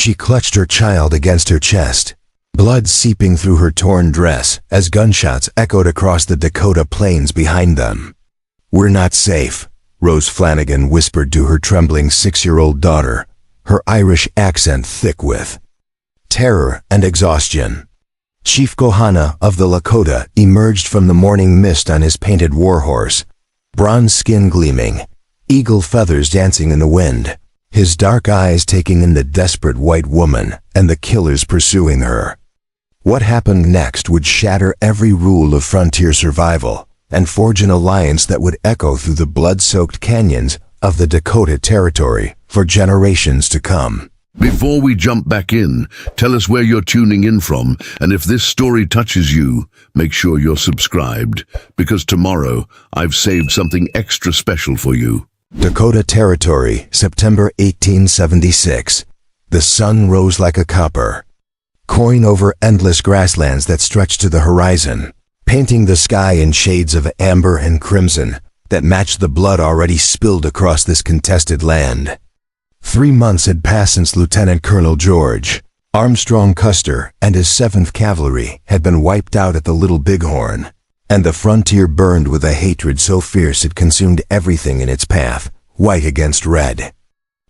She clutched her child against her chest, blood seeping through her torn dress as gunshots echoed across the Dakota plains behind them. "We're not safe," Rose Flanagan whispered to her trembling 6-year-old daughter, her Irish accent thick with terror and exhaustion. Chief Kohana of the Lakota emerged from the morning mist on his painted warhorse, bronze skin gleaming, eagle feathers dancing in the wind, his dark eyes taking in the desperate white woman and the killers pursuing her. What happened next would shatter every rule of frontier survival and forge an alliance that would echo through the blood-soaked canyons of the Dakota Territory for generations to come. Before we jump back in, tell us where you're tuning in from, and if this story touches you, make sure you're subscribed, because tomorrow I've saved something extra special for you. Dakota Territory, September 1876. The sun rose like a copper, coin over endless grasslands that stretched to the horizon, painting the sky in shades of amber and crimson that matched the blood already spilled across this contested land. 3 months had passed since Lieutenant Colonel George Armstrong Custer and his 7th Cavalry had been wiped out at the Little Bighorn, and the frontier burned with a hatred so fierce it consumed everything in its path, white against red.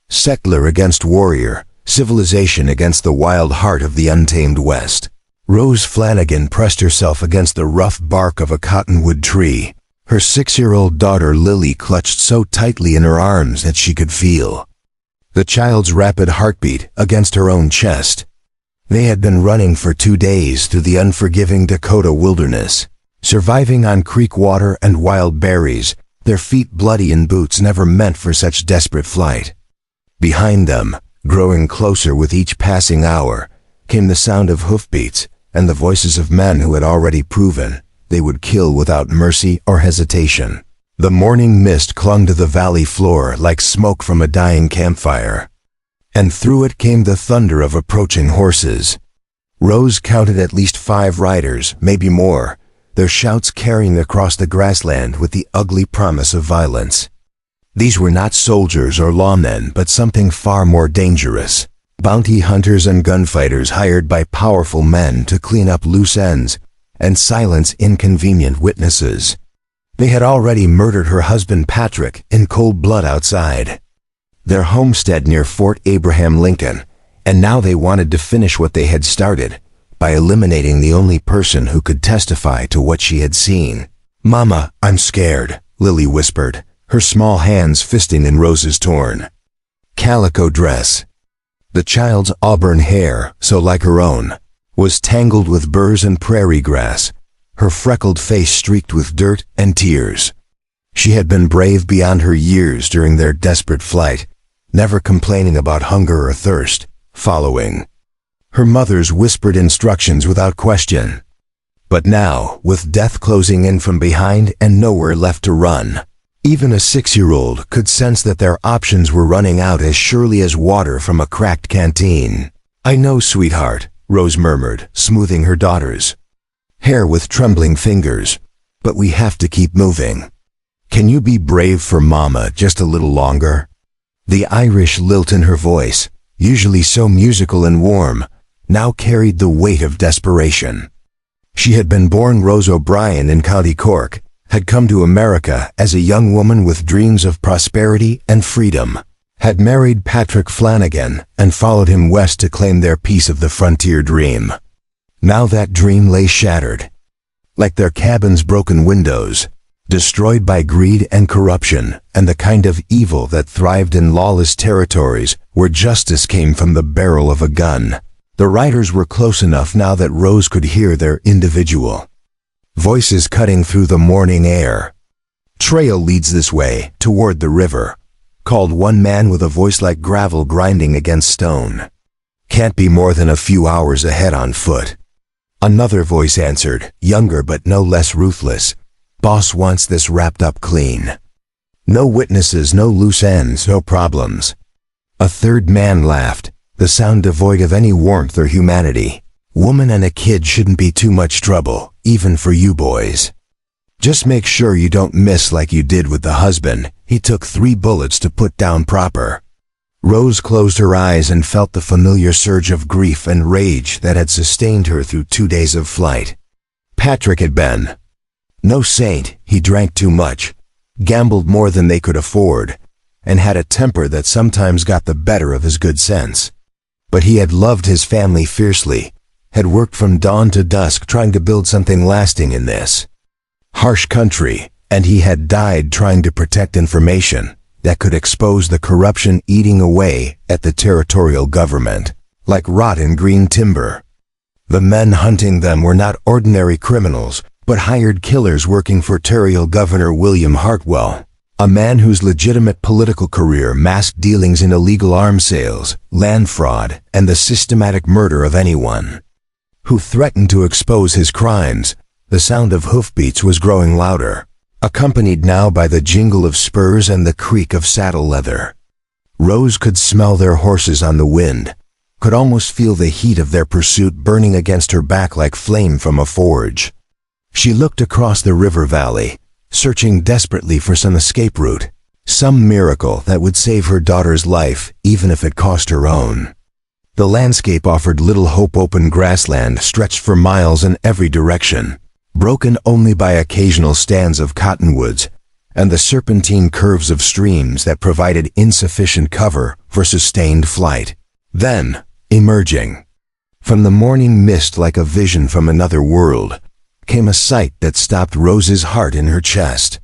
Settler against warrior, civilization against the wild heart of the untamed West. Rose Flanagan pressed herself against the rough bark of a cottonwood tree, her 6-year-old daughter Lily clutched so tightly in her arms that she could feel the child's rapid heartbeat against her own chest. They had been running for 2 days through the unforgiving Dakota wilderness, surviving on creek water and wild berries, their feet bloody in boots never meant for such desperate flight. Behind them, growing closer with each passing hour, came the sound of hoofbeats and the voices of men who had already proven they would kill without mercy or hesitation. The morning mist clung to the valley floor like smoke from a dying campfire, and through it came the thunder of approaching horses. Rose counted at least 5 riders, maybe more, their shouts carrying across the grassland with the ugly promise of violence. These were not soldiers or lawmen, but something far more dangerous. Bounty hunters and gunfighters hired by powerful men to clean up loose ends and silence inconvenient witnesses. They had already murdered her husband Patrick in cold blood outside their homestead near Fort Abraham Lincoln, and now they wanted to finish what they had started by eliminating the only person who could testify to what she had seen. "Mama, I'm scared," Lily whispered, her small hands fisting in Rose's torn calico dress. The child's auburn hair, so like her own, was tangled with burrs and prairie grass, her freckled face streaked with dirt and tears. She had been brave beyond her years during their desperate flight, never complaining about hunger or thirst, following her mother's whispered instructions without question. But now, with death closing in from behind and nowhere left to run, even a 6-year-old could sense that their options were running out as surely as water from a cracked canteen. "I know, sweetheart," Rose murmured, smoothing her daughter's hair with trembling fingers, "but we have to keep moving. Can you be brave for Mama just a little longer?" The Irish lilt in her voice, usually so musical and warm, now carried the weight of desperation. She had been born Rose O'Brien in County Cork, had come to America as a young woman with dreams of prosperity and freedom, had married Patrick Flanagan and followed him west to claim their piece of the frontier dream. Now that dream lay shattered, like their cabin's broken windows, destroyed by greed and corruption and the kind of evil that thrived in lawless territories where justice came from the barrel of a gun. The riders were close enough now that Rose could hear their individual voices cutting through the morning air. "Trail leads this way, toward the river," called one man with a voice like gravel grinding against stone. "Can't be more than a few hours ahead on foot." Another voice answered, younger but no less ruthless. "Boss wants this wrapped up clean. No witnesses, no loose ends, no problems." A third man laughed, the sound devoid of any warmth or humanity. "Woman and a kid shouldn't be too much trouble, even for you boys. Just make sure you don't miss like you did with the husband he took 3 bullets to put down proper." Rose closed her eyes and felt the familiar surge of grief and rage that had sustained her through 2 days of flight. Patrick had been no saint. He drank too much, gambled more than they could afford, and had a temper that sometimes got the better of his good sense. But he had loved his family fiercely, had worked from dawn to dusk trying to build something lasting in this harsh country, and he had died trying to protect information that could expose the corruption eating away at the territorial government, like rot in green timber. The men hunting them were not ordinary criminals, but hired killers working for Territorial Governor William Hartwell, a man whose legitimate political career masked dealings in illegal arms sales, land fraud, and the systematic murder of anyone who threatened to expose his crimes. The sound of hoofbeats was growing louder, accompanied now by the jingle of spurs and the creak of saddle leather. Rose could smell their horses on the wind, could almost feel the heat of their pursuit burning against her back like flame from a forge. She looked across the river valley, searching desperately for some escape route, some miracle that would save her daughter's life, even if it cost her own. The landscape offered little hope. Open grassland stretched for miles in every direction, broken only by occasional stands of cottonwoods and the serpentine curves of streams that provided insufficient cover for sustained flight. Then, emerging from the morning mist like a vision from another world, came a sight that stopped Rose's heart in her chest.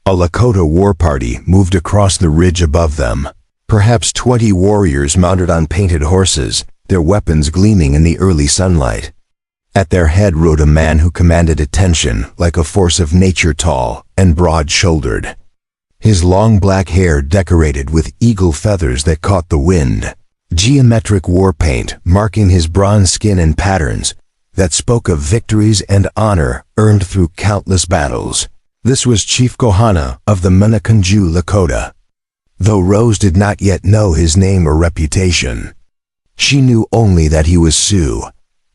A Lakota war party moved across the ridge above them, perhaps 20 warriors mounted on painted horses, their weapons gleaming in the early sunlight. At their head rode a man who commanded attention like a force of nature, tall and broad-shouldered, his long black hair decorated with eagle feathers that caught the wind, geometric war paint marking his bronze skin in patterns that spoke of victories and honor earned through countless battles. This was Chief Kohana of the Munakunju Lakota. Though Rose did not yet know his name or reputation, she knew only that he was Sioux,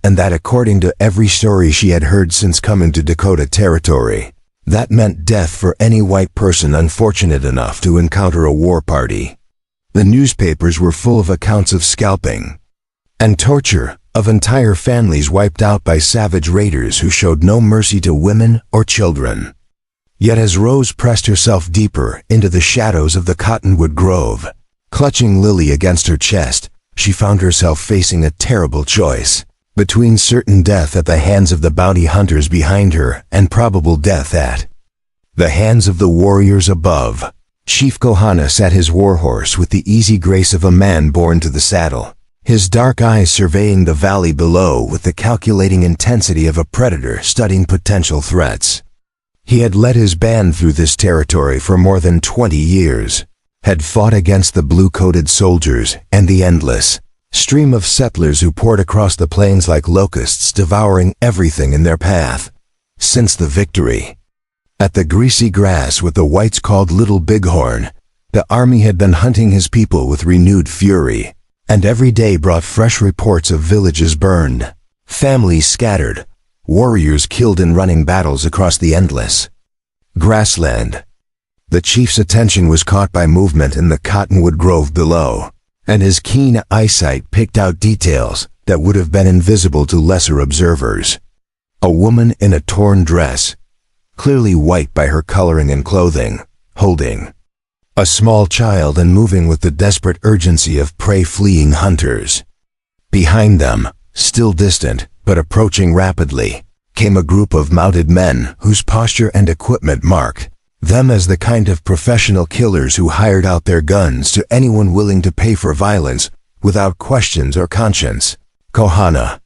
and that according to every story she had heard since coming to Dakota Territory, that meant death for any white person unfortunate enough to encounter a war party. The newspapers were full of accounts of scalping and torture, of entire families wiped out by savage raiders who showed no mercy to women or children. Yet as Rose pressed herself deeper into the shadows of the cottonwood grove, clutching Lily against her chest, she found herself facing a terrible choice between certain death at the hands of the bounty hunters behind her and probable death at the hands of the warriors above. Chief Kohana sat his warhorse with the easy grace of a man born to the saddle, his dark eyes surveying the valley below with the calculating intensity of a predator studying potential threats. He had led his band through this territory for more than 20 years, had fought against the blue-coated soldiers and the endless stream of settlers who poured across the plains like locusts, devouring everything in their path. Since the victory at the greasy grass what the whites called Little Bighorn, the army had been hunting his people with renewed fury, and every day brought fresh reports of villages burned, families scattered, warriors killed in running battles across the endless grassland. The chief's attention was caught by movement in the cottonwood grove below, and his keen eyesight picked out details that would have been invisible to lesser observers. A woman in a torn dress, clearly white by her coloring and clothing, holding a small child and moving with the desperate urgency of prey fleeing hunters. Behind them, still distant, but approaching rapidly, came a group of mounted men whose posture and equipment marked them as the kind of professional killers who hired out their guns to anyone willing to pay for violence without questions or conscience. Kohana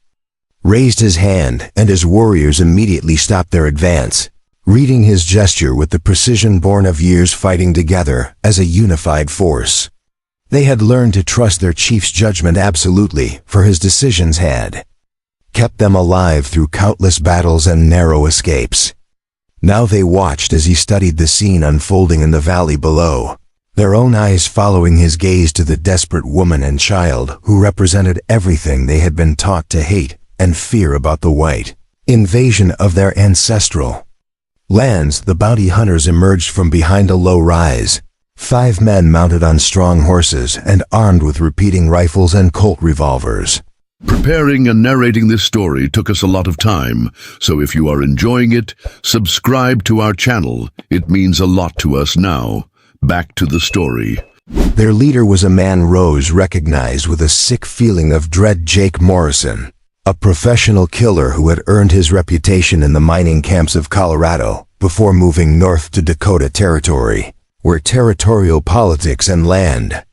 raised his hand and his warriors immediately stopped their advance, reading his gesture with the precision born of years fighting together as a unified force. They had learned to trust their chief's judgment absolutely, for his decisions had kept them alive through countless battles and narrow escapes. Now they watched as he studied the scene unfolding in the valley below, their own eyes following his gaze to the desperate woman and child who represented everything they had been taught to hate and fear about the white invasion of their ancestral lands. The bounty hunters emerged from behind a low rise, 5 men mounted on strong horses and armed with repeating rifles and Colt revolvers. Preparing and narrating this story took us a lot of time, so if you are enjoying it, subscribe to our channel. It means a lot to us now. Back to the story. Their leader was a man Rose recognized with a sick feeling of dread: Jake Morrison, a professional killer who had earned his reputation in the mining camps of Colorado before moving north to Dakota Territory, where territorial politics and land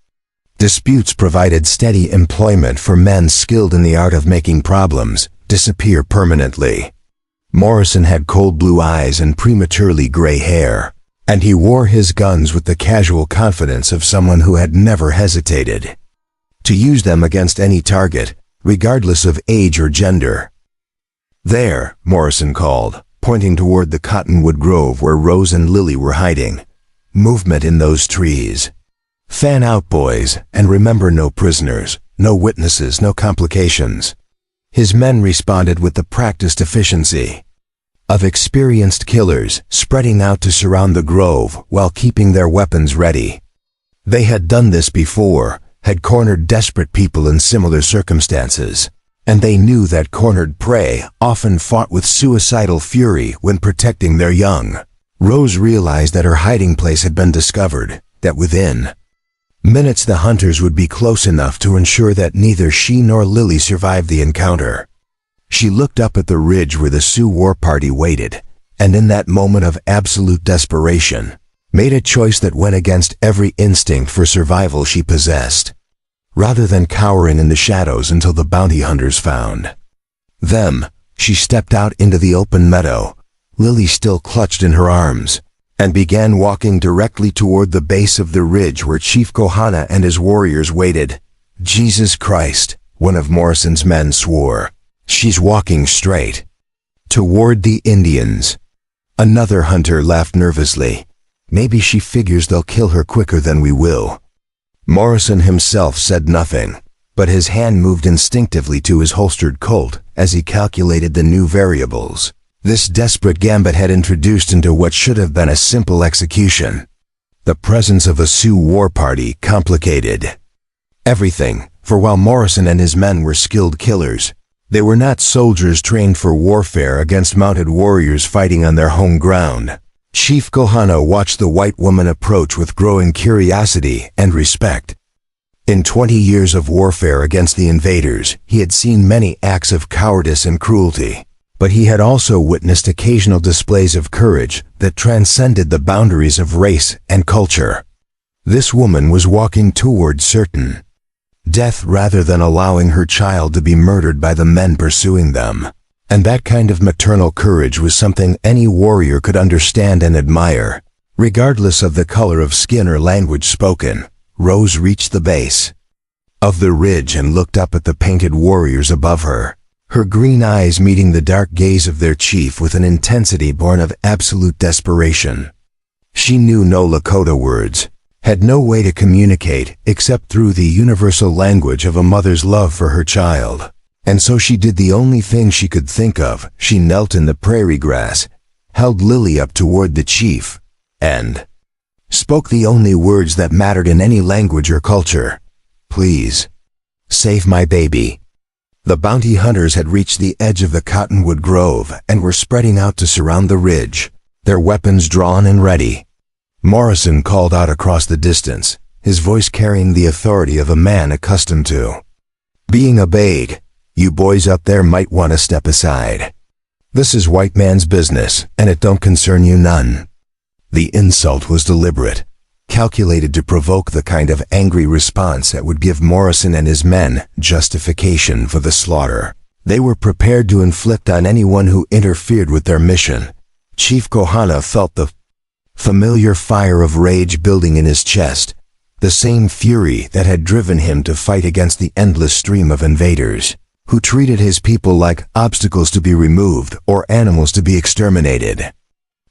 disputes provided steady employment for men skilled in the art of making problems disappear permanently. Morrison had cold blue eyes and prematurely gray hair, and he wore his guns with the casual confidence of someone who had never hesitated to use them against any target, regardless of age or gender. "There," Morrison called, pointing toward the cottonwood grove where Rose and Lily were hiding. "Movement in those trees. Fan out, boys, and remember, no prisoners, no witnesses, no complications." His men responded with the practiced efficiency of experienced killers, spreading out to surround the grove while keeping their weapons ready. They had done this before, had cornered desperate people in similar circumstances, and they knew that cornered prey often fought with suicidal fury when protecting their young. Rose realized that her hiding place had been discovered, that within minutes the hunters would be close enough to ensure that neither she nor Lily survived the encounter. She looked up at the ridge where the Sioux war party waited, and in that moment of absolute desperation, made a choice that went against every instinct for survival she possessed. Rather than cowering in the shadows until the bounty hunters found them, she stepped out into the open meadow, Lily still clutched in her arms, and began walking directly toward the base of the ridge where Chief Kohana and his warriors waited. "Jesus Christ," one of Morrison's men swore. "She's walking straight toward the Indians." Another hunter laughed nervously. "Maybe she figures they'll kill her quicker than we will." Morrison himself said nothing, but his hand moved instinctively to his holstered Colt as he calculated the new variables this desperate gambit had introduced into what should have been a simple execution. The presence of a Sioux war party complicated everything, for while Morrison and his men were skilled killers, they were not soldiers trained for warfare against mounted warriors fighting on their home ground. Chief Kohana watched the white woman approach with growing curiosity and respect. In 20 years of warfare against the invaders, he had seen many acts of cowardice and cruelty, but he had also witnessed occasional displays of courage that transcended the boundaries of race and culture. This woman was walking toward certain death rather than allowing her child to be murdered by the men pursuing them. And that kind of maternal courage was something any warrior could understand and admire. Regardless of the color of skin or language spoken, Rose reached the base of the ridge and looked up at the painted warriors above her, her green eyes meeting the dark gaze of their chief with an intensity born of absolute desperation. She knew no Lakota words, had no way to communicate except through the universal language of a mother's love for her child. And so she did the only thing she could think of. She knelt in the prairie grass, held Lily up toward the chief, and spoke the only words that mattered in any language or culture. "Please, save my baby." The bounty hunters had reached the edge of the cottonwood grove and were spreading out to surround the ridge, their weapons drawn and ready. Morrison called out across the distance, his voice carrying the authority of a man accustomed to being obeyed. "You boys up there might want to step aside. This is white man's business, and it don't concern you none." The insult was deliberate, calculated to provoke the kind of angry response that would give Morrison and his men justification for the slaughter they were prepared to inflict on anyone who interfered with their mission. Chief Kohana felt the familiar fire of rage building in his chest, the same fury that had driven him to fight against the endless stream of invaders who treated his people like obstacles to be removed or animals to be exterminated.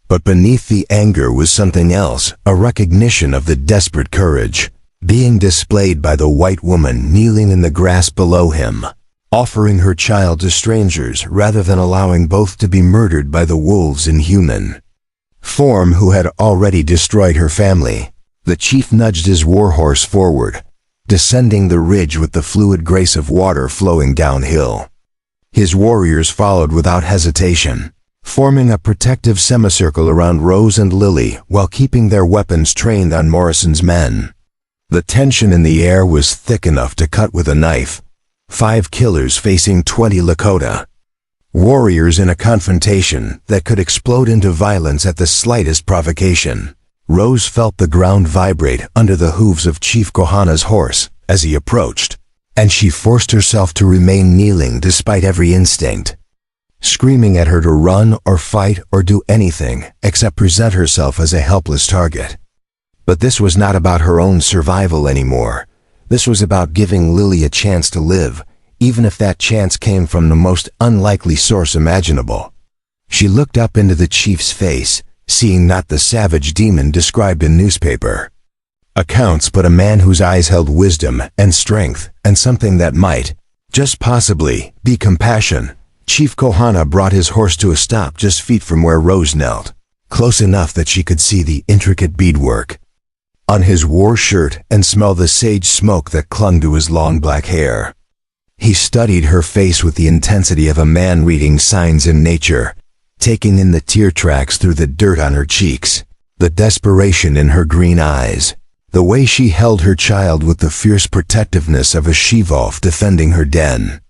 But beneath the anger was something else, a recognition of the desperate courage being displayed by the white woman kneeling in the grass below him, offering her child to strangers rather than allowing both to be murdered by the wolves in human form who had already destroyed her family. The chief nudged his warhorse forward, descending the ridge with the fluid grace of water flowing downhill. His warriors followed without hesitation, forming a protective semicircle around Rose and Lily while keeping their weapons trained on Morrison's men. The tension in the air was thick enough to cut with a knife. 5 killers facing 20 Lakota. Warriors in a confrontation that could explode into violence at the slightest provocation. Rose felt the ground vibrate under the hooves of Chief Kohana's horse as he approached, and she forced herself to remain kneeling despite every instinct, screaming at her to run or fight or do anything except present herself as a helpless target. But this was not about her own survival anymore. This was about giving Lily a chance to live, even if that chance came from the most unlikely source imaginable. She looked up into the chief's face, seeing not the savage demon described in newspaper accounts, but a man whose eyes held wisdom and strength and something that might, just possibly, be compassion. Chief Kohana brought his horse to a stop just feet from where Rose knelt, close enough that she could see the intricate beadwork on his war shirt and smell the sage smoke that clung to his long black hair. He studied her face with the intensity of a man reading signs in nature, taking in the tear tracks through the dirt on her cheeks, the desperation in her green eyes, the way she held her child with the fierce protectiveness of a she-wolf defending her den.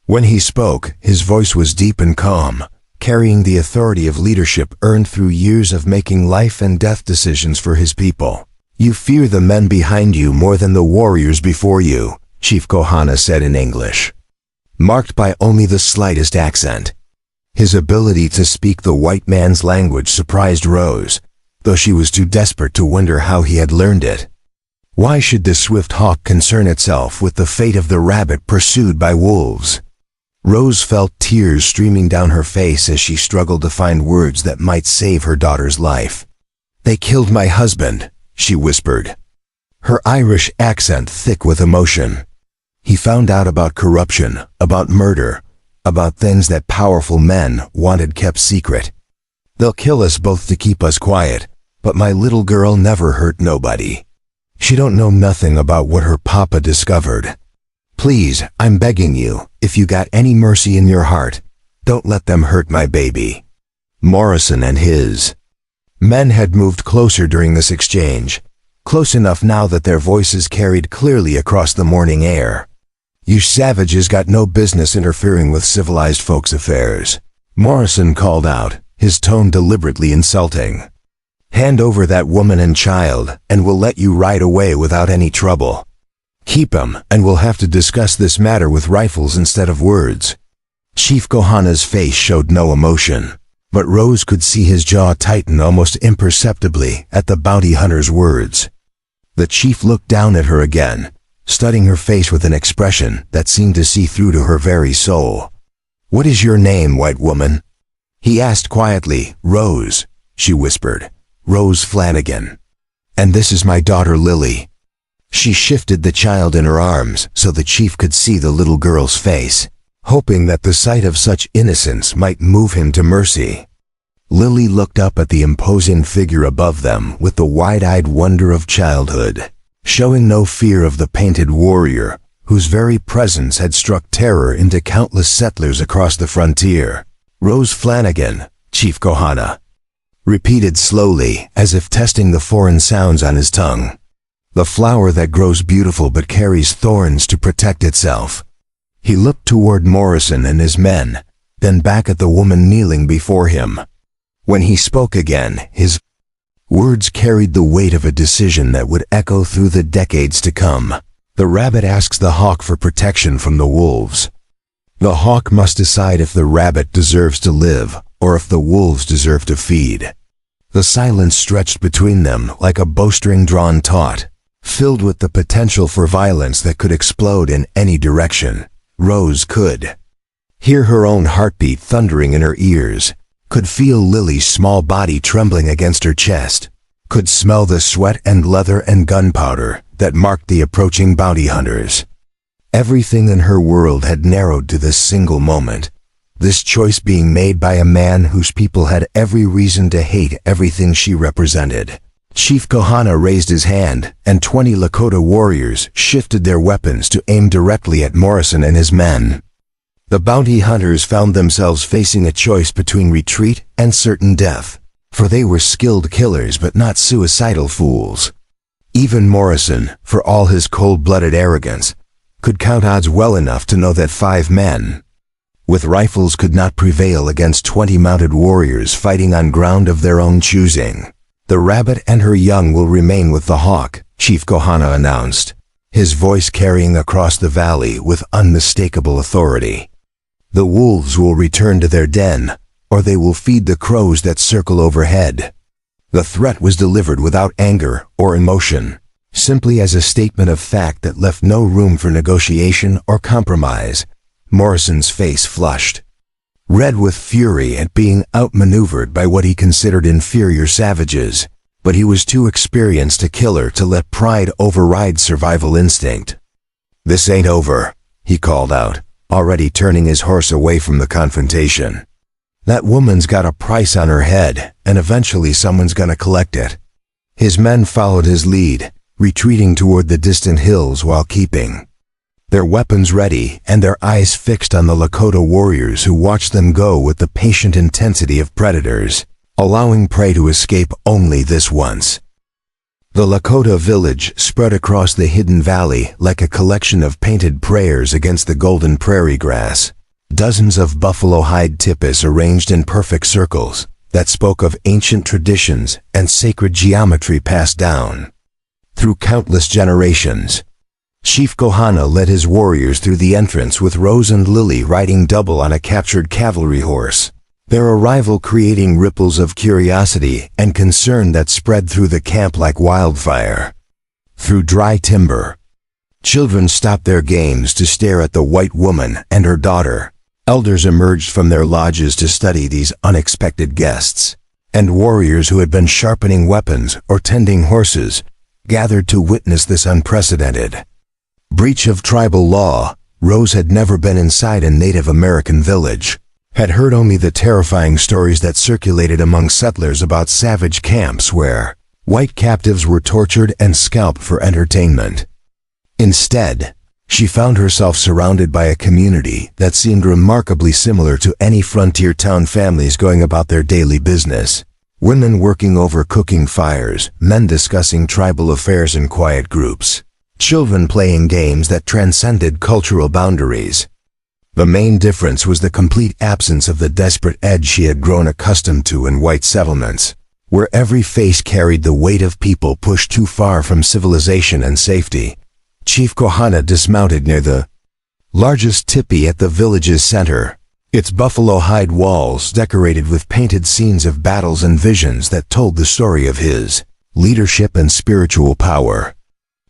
When he spoke, his voice was deep and calm, carrying the authority of leadership earned through years of making life and death decisions for his people. "You fear the men behind you more than the warriors before you," Chief Kohana said in English, marked by only the slightest accent. His ability to speak the white man's language surprised Rose, though she was too desperate to wonder how he had learned it. Why should the swift hawk concern itself with the fate of the rabbit pursued by wolves? Rose felt tears streaming down her face as she struggled to find words that might save her daughter's life. "They killed my husband," she whispered, her Irish accent thick with emotion. "He found out about corruption, about murder, about things that powerful men wanted kept secret. They'll kill us both to keep us quiet, but my little girl never hurt nobody. She don't know nothing about what her papa discovered. Please, I'm begging you, if you got any mercy in your heart, don't let them hurt my baby." Morrison and his men had moved closer during this exchange, close enough now that their voices carried clearly across the morning air. "You savages got no business interfering with civilized folks' affairs," Morrison called out, his tone deliberately insulting. "Hand over that woman and child, and we'll let you ride away without any trouble. Keep 'em, and we'll have to discuss this matter with rifles instead of words." Chief Kohana's face showed no emotion, but Rose could see his jaw tighten almost imperceptibly at the bounty hunter's words. The chief looked down at her again, studying her face with an expression that seemed to see through to her very soul. "What is your name, white woman?" he asked quietly. "Rose," she whispered. "Rose Flanagan. And this is my daughter Lily." She shifted the child in her arms so the chief could see the little girl's face, hoping that the sight of such innocence might move him to mercy. Lily looked up at the imposing figure above them with the wide-eyed wonder of childhood, showing no fear of the painted warrior whose very presence had struck terror into countless settlers across the frontier. "Rose Flanagan," Chief Kohana repeated slowly, as if testing the foreign sounds on his tongue. "The flower that grows beautiful but carries thorns to protect itself." He looked toward Morrison and his men, then back at the woman kneeling before him. When he spoke again, his words carried the weight of a decision that would echo through the decades to come. The rabbit asks the hawk for protection from the wolves. The hawk must decide if the rabbit deserves to live or if the wolves deserve to feed. The silence stretched between them like a bowstring drawn taut, filled with the potential for violence that could explode in any direction. Rose could hear her own heartbeat thundering in her ears, could feel Lily's small body trembling against her chest, could smell the sweat and leather and gunpowder that marked the approaching bounty hunters. Everything in her world had narrowed to this single moment, this choice being made by a man whose people had every reason to hate everything she represented. Chief Kohana raised his hand, and 20 Lakota warriors shifted their weapons to aim directly at Morrison and his men. The bounty hunters found themselves facing a choice between retreat and certain death, for they were skilled killers but not suicidal fools. Even Morrison, for all his cold-blooded arrogance, could count odds well enough to know that 5 men with rifles could not prevail against 20 mounted warriors fighting on ground of their own choosing. "The rabbit and her young will remain with the hawk," Chief Kohana announced, his voice carrying across the valley with unmistakable authority. "The wolves will return to their den, or they will feed the crows that circle overhead." The threat was delivered without anger or emotion, simply as a statement of fact that left no room for negotiation or compromise. Morrison's face flushed, red with fury at being outmaneuvered by what he considered inferior savages, but he was too experienced a killer to let pride override survival instinct. "This ain't over," he called out, already turning his horse away from the confrontation. "That woman's got a price on her head, and eventually someone's gonna collect it." His men followed his lead, retreating toward the distant hills while keeping their weapons ready and their eyes fixed on the Lakota warriors who watched them go with the patient intensity of predators, allowing prey to escape only this once. The Lakota village spread across the hidden valley like a collection of painted prayers against the golden prairie grass. Dozens of buffalo hide tipis arranged in perfect circles that spoke of ancient traditions and sacred geometry passed down through countless generations. Chief Kohana led his warriors through the entrance with Rose and Lily riding double on a captured cavalry horse, their arrival creating ripples of curiosity and concern that spread through the camp like wildfire. Through dry timber, children stopped their games to stare at the white woman and her daughter. Elders emerged from their lodges to study these unexpected guests, and warriors who had been sharpening weapons or tending horses gathered to witness this unprecedented breach of tribal law. Rose had never been inside a Native American village, had heard only the terrifying stories that circulated among settlers about savage camps where white captives were tortured and scalped for entertainment. Instead, she found herself surrounded by a community that seemed remarkably similar to any frontier town families going about their daily business. Women working over cooking fires, men discussing tribal affairs in quiet groups, children playing games that transcended cultural boundaries. The main difference was the complete absence of the desperate edge she had grown accustomed to in white settlements, where every face carried the weight of people pushed too far from civilization and safety. Chief Kohana dismounted near the largest tipi at the village's center, its buffalo hide walls decorated with painted scenes of battles and visions that told the story of his leadership and spiritual power.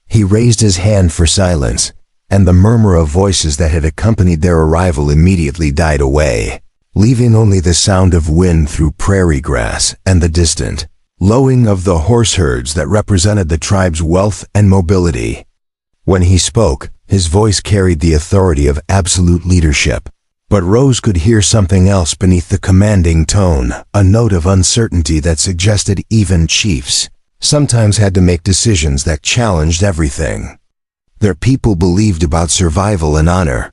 He raised his hand for silence, and the murmur of voices that had accompanied their arrival immediately died away, leaving only the sound of wind through prairie grass and the distant lowing of the horse herds that represented the tribe's wealth and mobility. When he spoke, his voice carried the authority of absolute leadership, but Rose could hear something else beneath the commanding tone, a note of uncertainty that suggested even chiefs sometimes had to make decisions that challenged everything their people believed about survival and honor.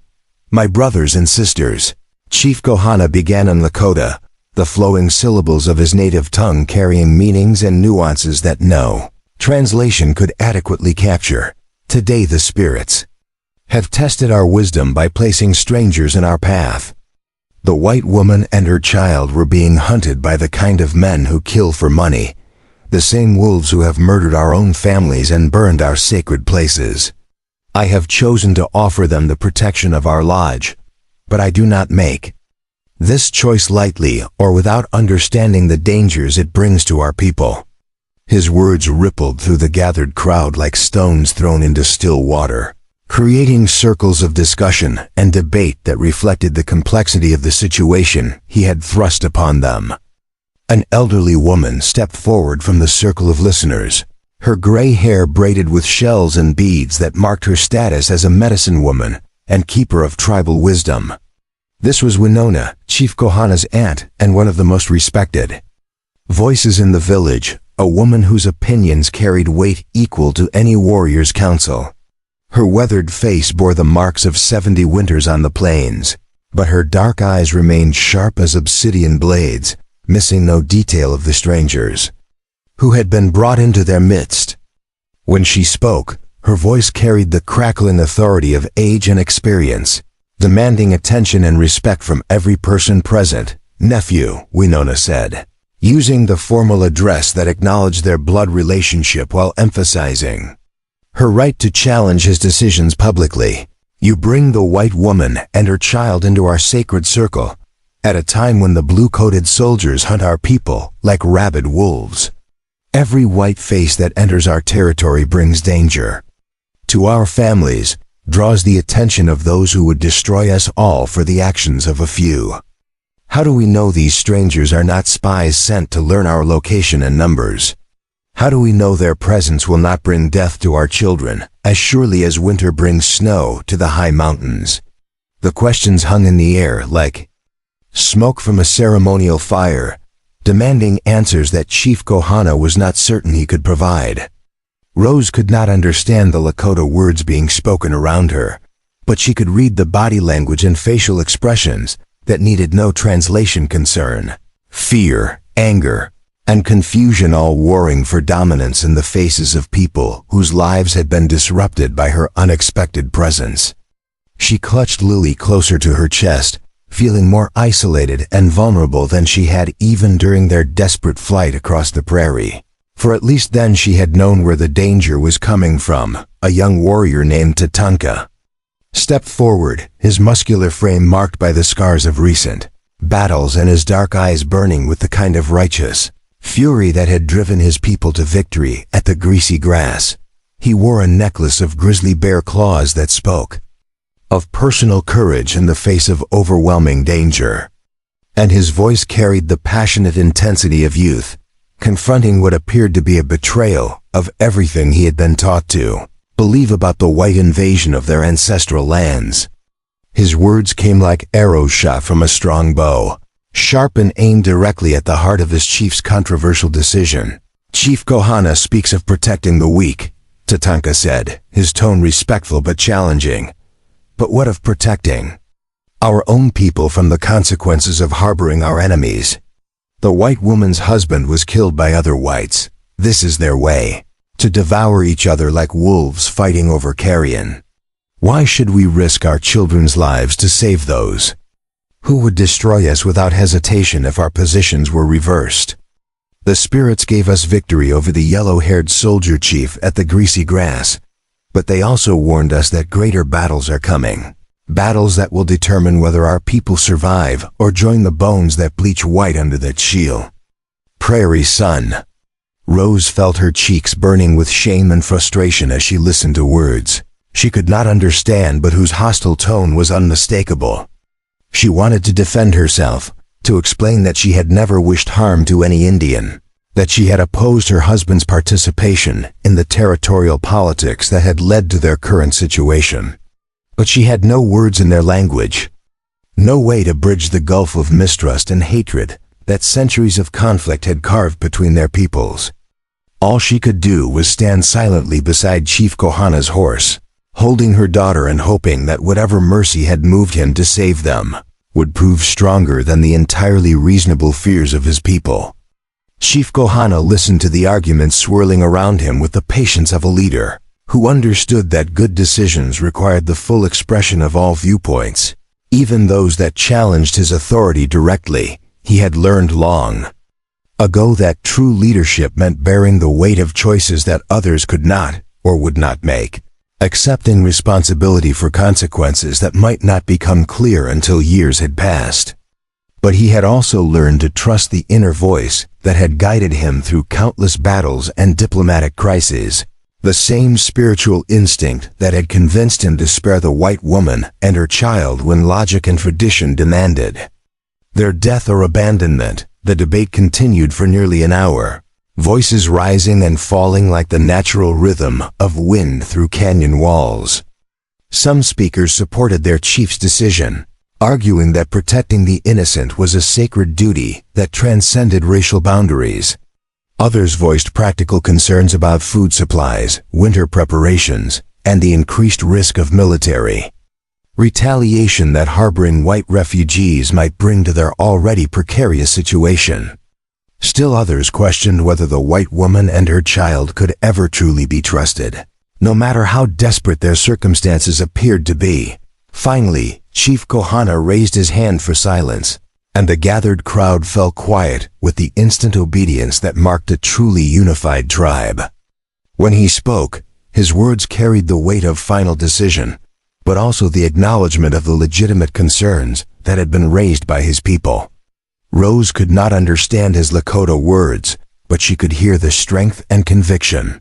"My brothers and sisters," Chief Kohana began in Lakota, the flowing syllables of his native tongue carrying meanings and nuances that no translation could adequately capture. "Today the spirits have tested our wisdom by placing strangers in our path. The white woman and her child were being hunted by the kind of men who kill for money, the same wolves who have murdered our own families and burned our sacred places. I have chosen to offer them the protection of our lodge, but I do not make this choice lightly or without understanding the dangers it brings to our people." His words rippled through the gathered crowd like stones thrown into still water, creating circles of discussion and debate that reflected the complexity of the situation he had thrust upon them. An elderly woman stepped forward from the circle of listeners, her gray hair braided with shells and beads that marked her status as a medicine woman and keeper of tribal wisdom. This was Winona, Chief Kohana's aunt and one of the most respected voices in the village, a woman whose opinions carried weight equal to any warrior's counsel. Her weathered face bore the marks of 70 winters on the plains, but her dark eyes remained sharp as obsidian blades, missing no detail of the strangers who had been brought into their midst. When she spoke, her voice carried the crackling authority of age and experience, demanding attention and respect from every person present. "Nephew," Winona said, using the formal address that acknowledged their blood relationship while emphasizing her right to challenge his decisions publicly. "You bring the white woman and her child into our sacred circle, at a time when the blue-coated soldiers hunt our people like rabid wolves. Every white face that enters our territory brings danger to our families, draws the attention of those who would destroy us all for the actions of a few. How do we know these strangers are not spies sent to learn our location and numbers? How do we know their presence will not bring death to our children, as surely as winter brings snow to the high mountains?" The questions hung in the air like smoke from a ceremonial fire, demanding answers that Chief Kohana was not certain he could provide. Rose could not understand the Lakota words being spoken around her, but she could read the body language and facial expressions that needed no translation. Concern, fear, anger, and confusion all warring for dominance in the faces of people whose lives had been disrupted by her unexpected presence. She clutched Lily closer to her chest, feeling more isolated and vulnerable than she had even during their desperate flight across the prairie. For at least then she had known where the danger was coming from, a young warrior named Tatanka. Stepped forward, his muscular frame marked by the scars of recent battles and his dark eyes burning with the kind of righteous fury that had driven his people to victory at the greasy grass. He wore a necklace of grizzly bear claws that spoke of personal courage in the face of overwhelming danger. And his voice carried the passionate intensity of youth, confronting what appeared to be a betrayal of everything he had been taught to believe about the white invasion of their ancestral lands. His words came like arrows shot from a strong bow, sharp and aimed directly at the heart of his chief's controversial decision. "Chief Kohana speaks of protecting the weak," Tatanka said, his tone respectful but challenging. "But what of protecting our own people from the consequences of harboring our enemies? The white woman's husband was killed by other whites. This is their way, to devour each other like wolves fighting over carrion. Why should we risk our children's lives to save those who would destroy us without hesitation if our positions were reversed? The spirits gave us victory over the yellow-haired soldier chief at the greasy grass, but they also warned us that greater battles are coming, battles that will determine whether our people survive or join the bones that bleach white under that shield. Prairie sun." Rose felt her cheeks burning with shame and frustration as she listened to words she could not understand but whose hostile tone was unmistakable. She wanted to defend herself, to explain that she had never wished harm to any Indian, that she had opposed her husband's participation in the territorial politics that had led to their current situation. But she had no words in their language, no way to bridge the gulf of mistrust and hatred that centuries of conflict had carved between their peoples. All she could do was stand silently beside Chief Kohana's horse, holding her daughter and hoping that whatever mercy had moved him to save them would prove stronger than the entirely reasonable fears of his people. Chief Kohana listened to the arguments swirling around him with the patience of a leader who understood that good decisions required the full expression of all viewpoints, even those that challenged his authority directly. He had learned long ago that true leadership meant bearing the weight of choices that others could not or would not make, accepting responsibility for consequences that might not become clear until years had passed. But he had also learned to trust the inner voice that had guided him through countless battles and diplomatic crises, the same spiritual instinct that had convinced him to spare the white woman and her child when logic and tradition demanded their death or abandonment. The debate continued for nearly an hour, voices rising and falling like the natural rhythm of wind through canyon walls. Some speakers supported their chief's decision, arguing that protecting the innocent was a sacred duty that transcended racial boundaries. Others voiced practical concerns about food supplies, winter preparations, and the increased risk of military retaliation that harboring white refugees might bring to their already precarious situation. Still others questioned whether the white woman and her child could ever truly be trusted, no matter how desperate their circumstances appeared to be. Finally, Chief Kohana raised his hand for silence, and the gathered crowd fell quiet with the instant obedience that marked a truly unified tribe. When he spoke, his words carried the weight of final decision, but also the acknowledgement of the legitimate concerns that had been raised by his people. Rose could not understand his Lakota words, but she could hear the strength and conviction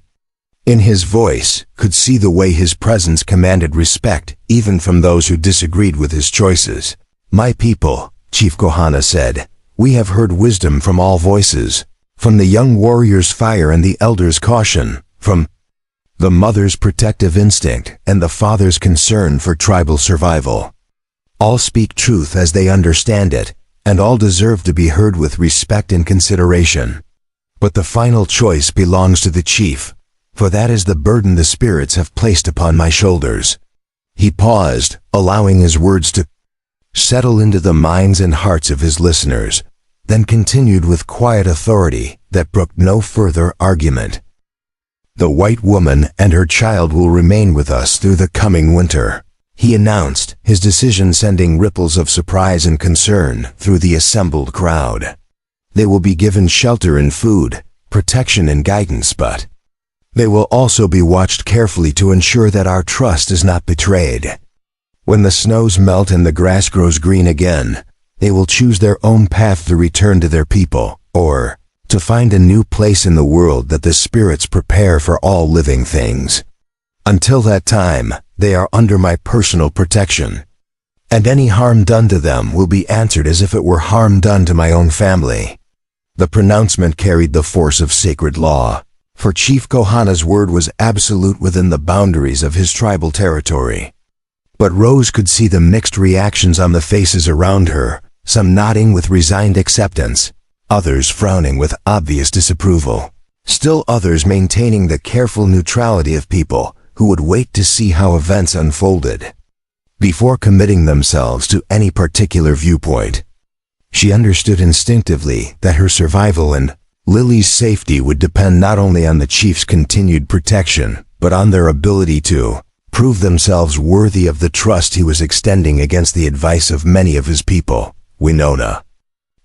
in his voice, could see the way his presence commanded respect even from those who disagreed with his choices. "My people," Chief Kohana said, "we have heard wisdom from all voices, from the young warrior's fire and the elder's caution, from the mother's protective instinct and the father's concern for tribal survival. All speak truth as they understand it, and all deserve to be heard with respect and consideration. But the final choice belongs to the chief, for that is the burden the spirits have placed upon my shoulders." He paused, allowing his words to settle into the minds and hearts of his listeners, then continued with quiet authority that brooked no further argument. "The white woman and her child will remain with us through the coming winter," he announced, his decision sending ripples of surprise and concern through the assembled crowd. "They will be given shelter and food, protection and guidance, but they will also be watched carefully to ensure that our trust is not betrayed. When the snows melt and the grass grows green again, they will choose their own path to return to their people, or to find a new place in the world that the spirits prepare for all living things. Until that time, they are under my personal protection, and any harm done to them will be answered as if it were harm done to my own family." The pronouncement carried the force of sacred law, for Chief Kohana's word was absolute within the boundaries of his tribal territory. But Rose could see the mixed reactions on the faces around her, some nodding with resigned acceptance, others frowning with obvious disapproval, still others maintaining the careful neutrality of people who would wait to see how events unfolded before committing themselves to any particular viewpoint. She understood instinctively that her survival and Lily's safety would depend not only on the chief's continued protection, but on their ability to prove themselves worthy of the trust he was extending against the advice of many of his people. Winona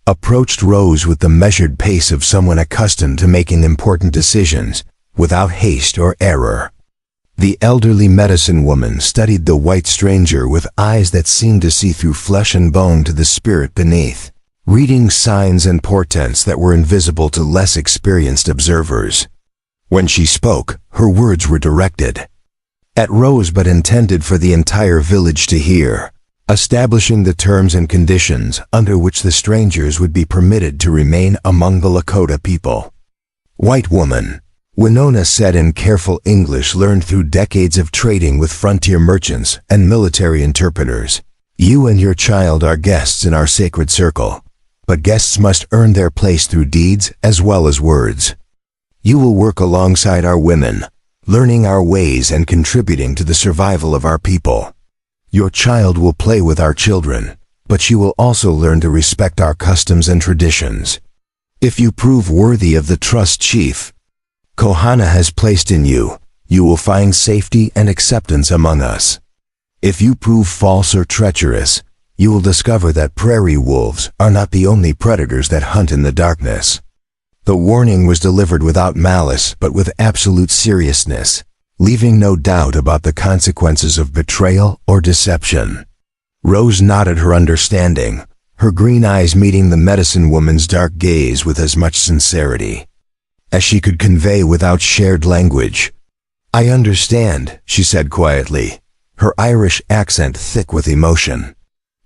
approached Rose with the measured pace of someone accustomed to making important decisions, without haste or error. The elderly medicine woman studied the white stranger with eyes that seemed to see through flesh and bone to the spirit beneath, reading signs and portents that were invisible to less experienced observers. When she spoke, her words were directed at Rose but intended for the entire village to hear, establishing the terms and conditions under which the strangers would be permitted to remain among the Lakota people. "White woman," Winona said in careful English learned through decades of trading with frontier merchants and military interpreters, "you and your child are guests in our sacred circle, but guests must earn their place through deeds as well as words. You will work alongside our women, learning our ways and contributing to the survival of our people. Your child will play with our children, but she will also learn to respect our customs and traditions. If you prove worthy of the trust Chief Kohana has placed in you, you will find safety and acceptance among us. If you prove false or treacherous, you will discover that prairie wolves are not the only predators that hunt in the darkness." The warning was delivered without malice but with absolute seriousness, leaving no doubt about the consequences of betrayal or deception. Rose nodded her understanding, her green eyes meeting the medicine woman's dark gaze with as much sincerity as she could convey without shared language. "I understand," she said quietly, her Irish accent thick with emotion.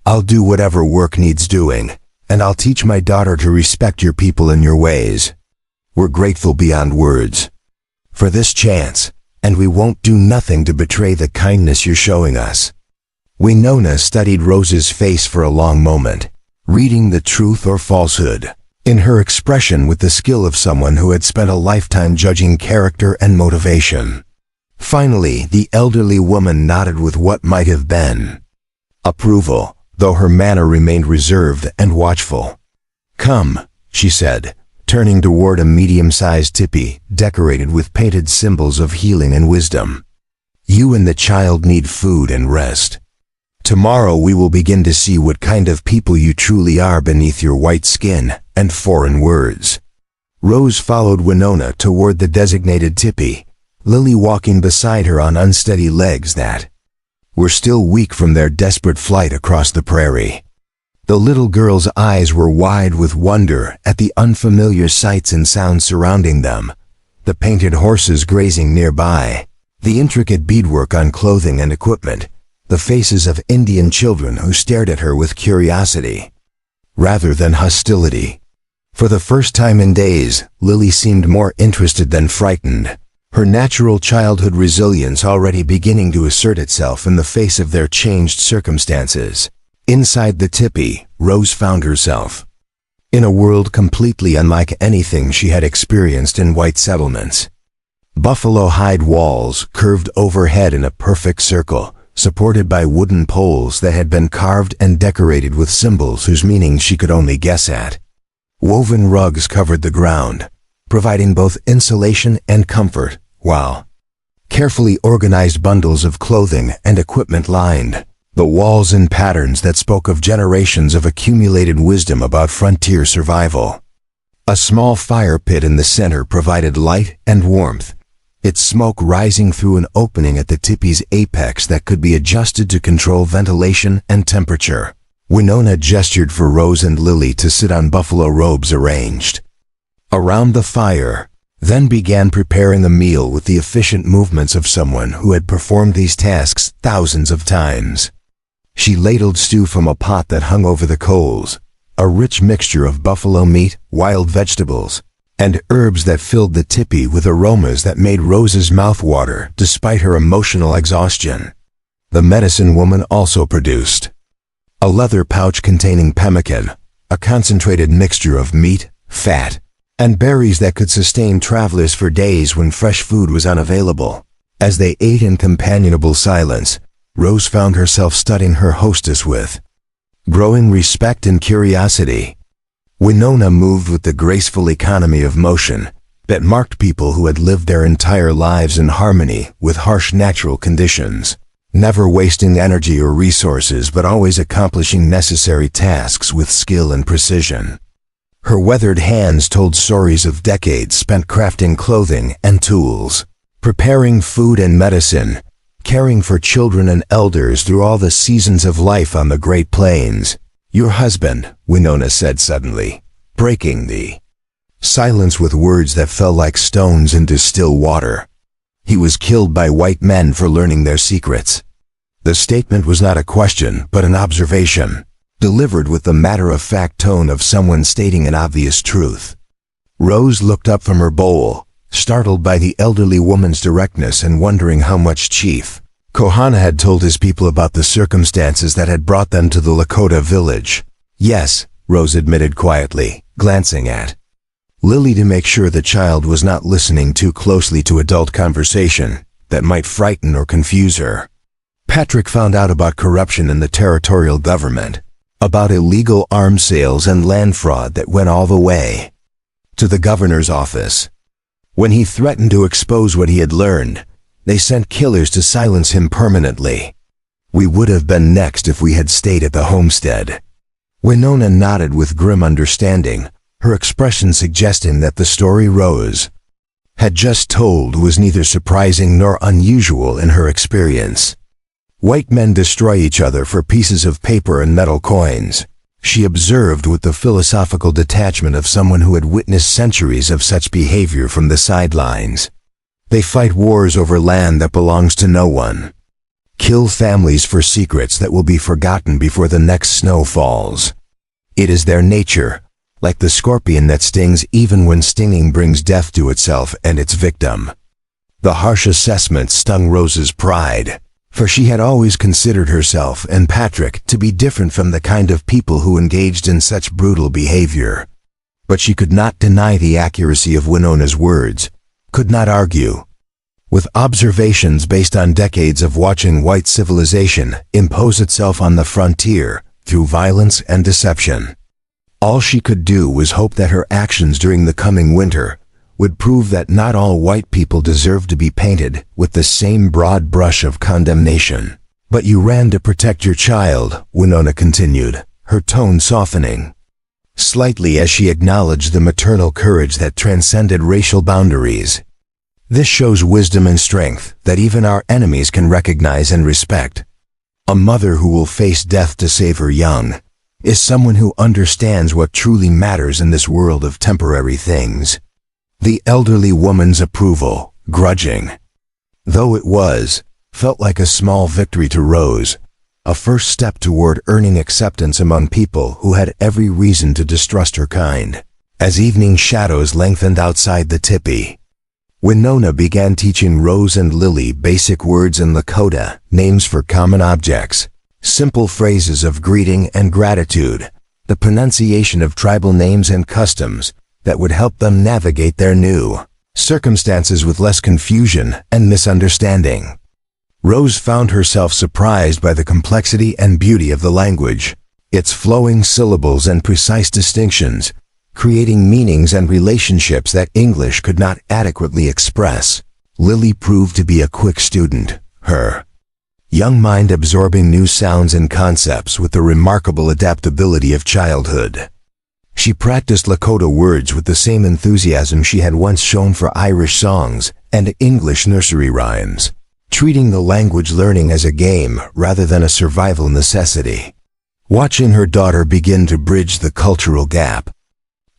"I'll do whatever work needs doing, and I'll teach my daughter to respect your people and your ways. We're grateful beyond words for this chance, and we won't do nothing to betray the kindness you're showing us." Winona studied Rose's face for a long moment, reading the truth or falsehood in her expression with the skill of someone who had spent a lifetime judging character and motivation. Finally, the elderly woman nodded with what might have been approval, though her manner remained reserved and watchful. "Come," she said, turning toward a medium-sized tipi decorated with painted symbols of healing and wisdom. "You and the child need food and rest. Tomorrow we will begin to see what kind of people you truly are beneath your white skin and foreign words." Rose followed Winona toward the designated tipi, Lily walking beside her on unsteady legs that were still weak from their desperate flight across the prairie. The little girl's eyes were wide with wonder at the unfamiliar sights and sounds surrounding them, the painted horses grazing nearby, the intricate beadwork on clothing and equipment, the faces of Indian children who stared at her with curiosity rather than hostility. For the first time in days, Lily seemed more interested than frightened, her natural childhood resilience already beginning to assert itself in the face of their changed circumstances. Inside the tipi, Rose found herself in a world completely unlike anything she had experienced in white settlements. Buffalo hide walls curved overhead in a perfect circle, supported by wooden poles that had been carved and decorated with symbols whose meaning she could only guess at. Woven rugs covered the ground, providing both insulation and comfort, while carefully organized bundles of clothing and equipment lined the walls in patterns that spoke of generations of accumulated wisdom about frontier survival. A small fire pit in the center provided light and warmth, its smoke rising through an opening at the tipi's apex that could be adjusted to control ventilation and temperature. Winona gestured for Rose and Lily to sit on buffalo robes arranged around the fire, then began preparing a meal with the efficient movements of someone who had performed these tasks thousands of times. She ladled stew from a pot that hung over the coals, a rich mixture of buffalo meat, wild vegetables, and herbs that filled the tipi with aromas that made Rose's mouth water despite her emotional exhaustion. The medicine woman also produced a leather pouch containing pemmican, a concentrated mixture of meat, fat, and berries that could sustain travelers for days when fresh food was unavailable. As they ate in companionable silence, Rose found herself studying her hostess with growing respect and curiosity. Winona moved with the graceful economy of motion that marked people who had lived their entire lives in harmony with harsh natural conditions, never wasting energy or resources but always accomplishing necessary tasks with skill and precision. Her weathered hands told stories of decades spent crafting clothing and tools, preparing food and medicine, caring for children and elders through all the seasons of life on the Great Plains. "Your husband," Winona said suddenly, breaking the silence with words that fell like stones into still water. "He was killed by white men for learning their secrets." The statement was not a question, but an observation, delivered with the matter-of-fact tone of someone stating an obvious truth. Rose looked up from her bowl, startled by the elderly woman's directness and wondering how much Chief Kohana had told his people about the circumstances that had brought them to the Lakota village. "Yes," Rose admitted quietly, glancing at Lily to make sure the child was not listening too closely to adult conversation that might frighten or confuse her. "Patrick found out about corruption in the territorial government, about illegal arms sales and land fraud that went all the way to the governor's office. When he threatened to expose what he had learned, they sent killers to silence him permanently. We would have been next if we had stayed at the homestead." Winona nodded with grim understanding, her expression suggesting that the story Rose had just told was neither surprising nor unusual in her experience. "White men destroy each other for pieces of paper and metal coins," she observed with the philosophical detachment of someone who had witnessed centuries of such behavior from the sidelines. "They fight wars over land that belongs to no one. Kill families for secrets that will be forgotten before the next snow falls. It is their nature, like the scorpion that stings even when stinging brings death to itself and its victim." The harsh assessment stung Rose's pride, for she had always considered herself and Patrick to be different from the kind of people who engaged in such brutal behavior. But she could not deny the accuracy of Winona's words, could not argue. With observations based on decades of watching white civilization impose itself on the frontier through violence and deception, all she could do was hope that her actions during the coming winter would prove that not all white people deserved to be painted with the same broad brush of condemnation. "But you ran to protect your child," Winona continued, her tone softening slightly as she acknowledged the maternal courage that transcended racial boundaries. "This shows wisdom and strength that even our enemies can recognize and respect. A mother who will face death to save her young is someone who understands what truly matters in this world of temporary things." The elderly woman's approval, grudging though it was, felt like a small victory to Rose, a first step toward earning acceptance among people who had every reason to distrust her kind. As evening shadows lengthened outside the teepee, Winona began teaching Rose and Lily basic words in Lakota, names for common objects, simple phrases of greeting and gratitude, the pronunciation of tribal names and customs that would help them navigate their new circumstances with less confusion and misunderstanding. Rose found herself surprised by the complexity and beauty of the language, its flowing syllables and precise distinctions, creating meanings and relationships that English could not adequately express. Lily proved to be a quick student, her young mind absorbing new sounds and concepts with the remarkable adaptability of childhood. She practiced Lakota words with the same enthusiasm she had once shown for Irish songs and English nursery rhymes, treating the language learning as a game rather than a survival necessity. Watching her daughter begin to bridge the cultural gap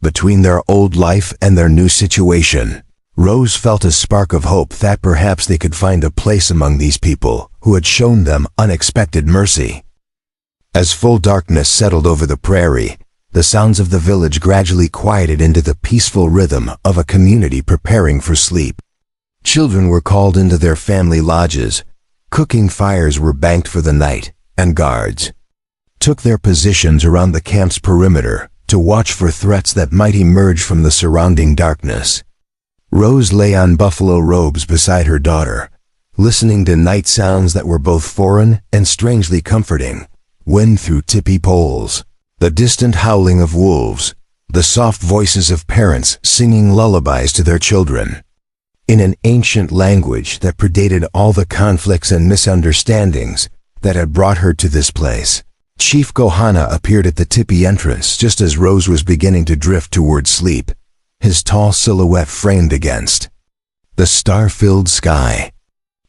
between their old life and their new situation, Rose felt a spark of hope that perhaps they could find a place among these people who had shown them unexpected mercy. As full darkness settled over the prairie, the sounds of the village gradually quieted into the peaceful rhythm of a community preparing for sleep. Children were called into their family lodges, cooking fires were banked for the night, and guards took their positions around the camp's perimeter to watch for threats that might emerge from the surrounding darkness. Rose lay on buffalo robes beside her daughter, listening to night sounds that were both foreign and strangely comforting. Wind through tippy poles, the distant howling of wolves, the soft voices of parents singing lullabies to their children. In an ancient language that predated all the conflicts and misunderstandings that had brought her to this place, Chief Kohana appeared at the tipi entrance just as Rose was beginning to drift toward sleep, his tall silhouette framed against the star-filled sky.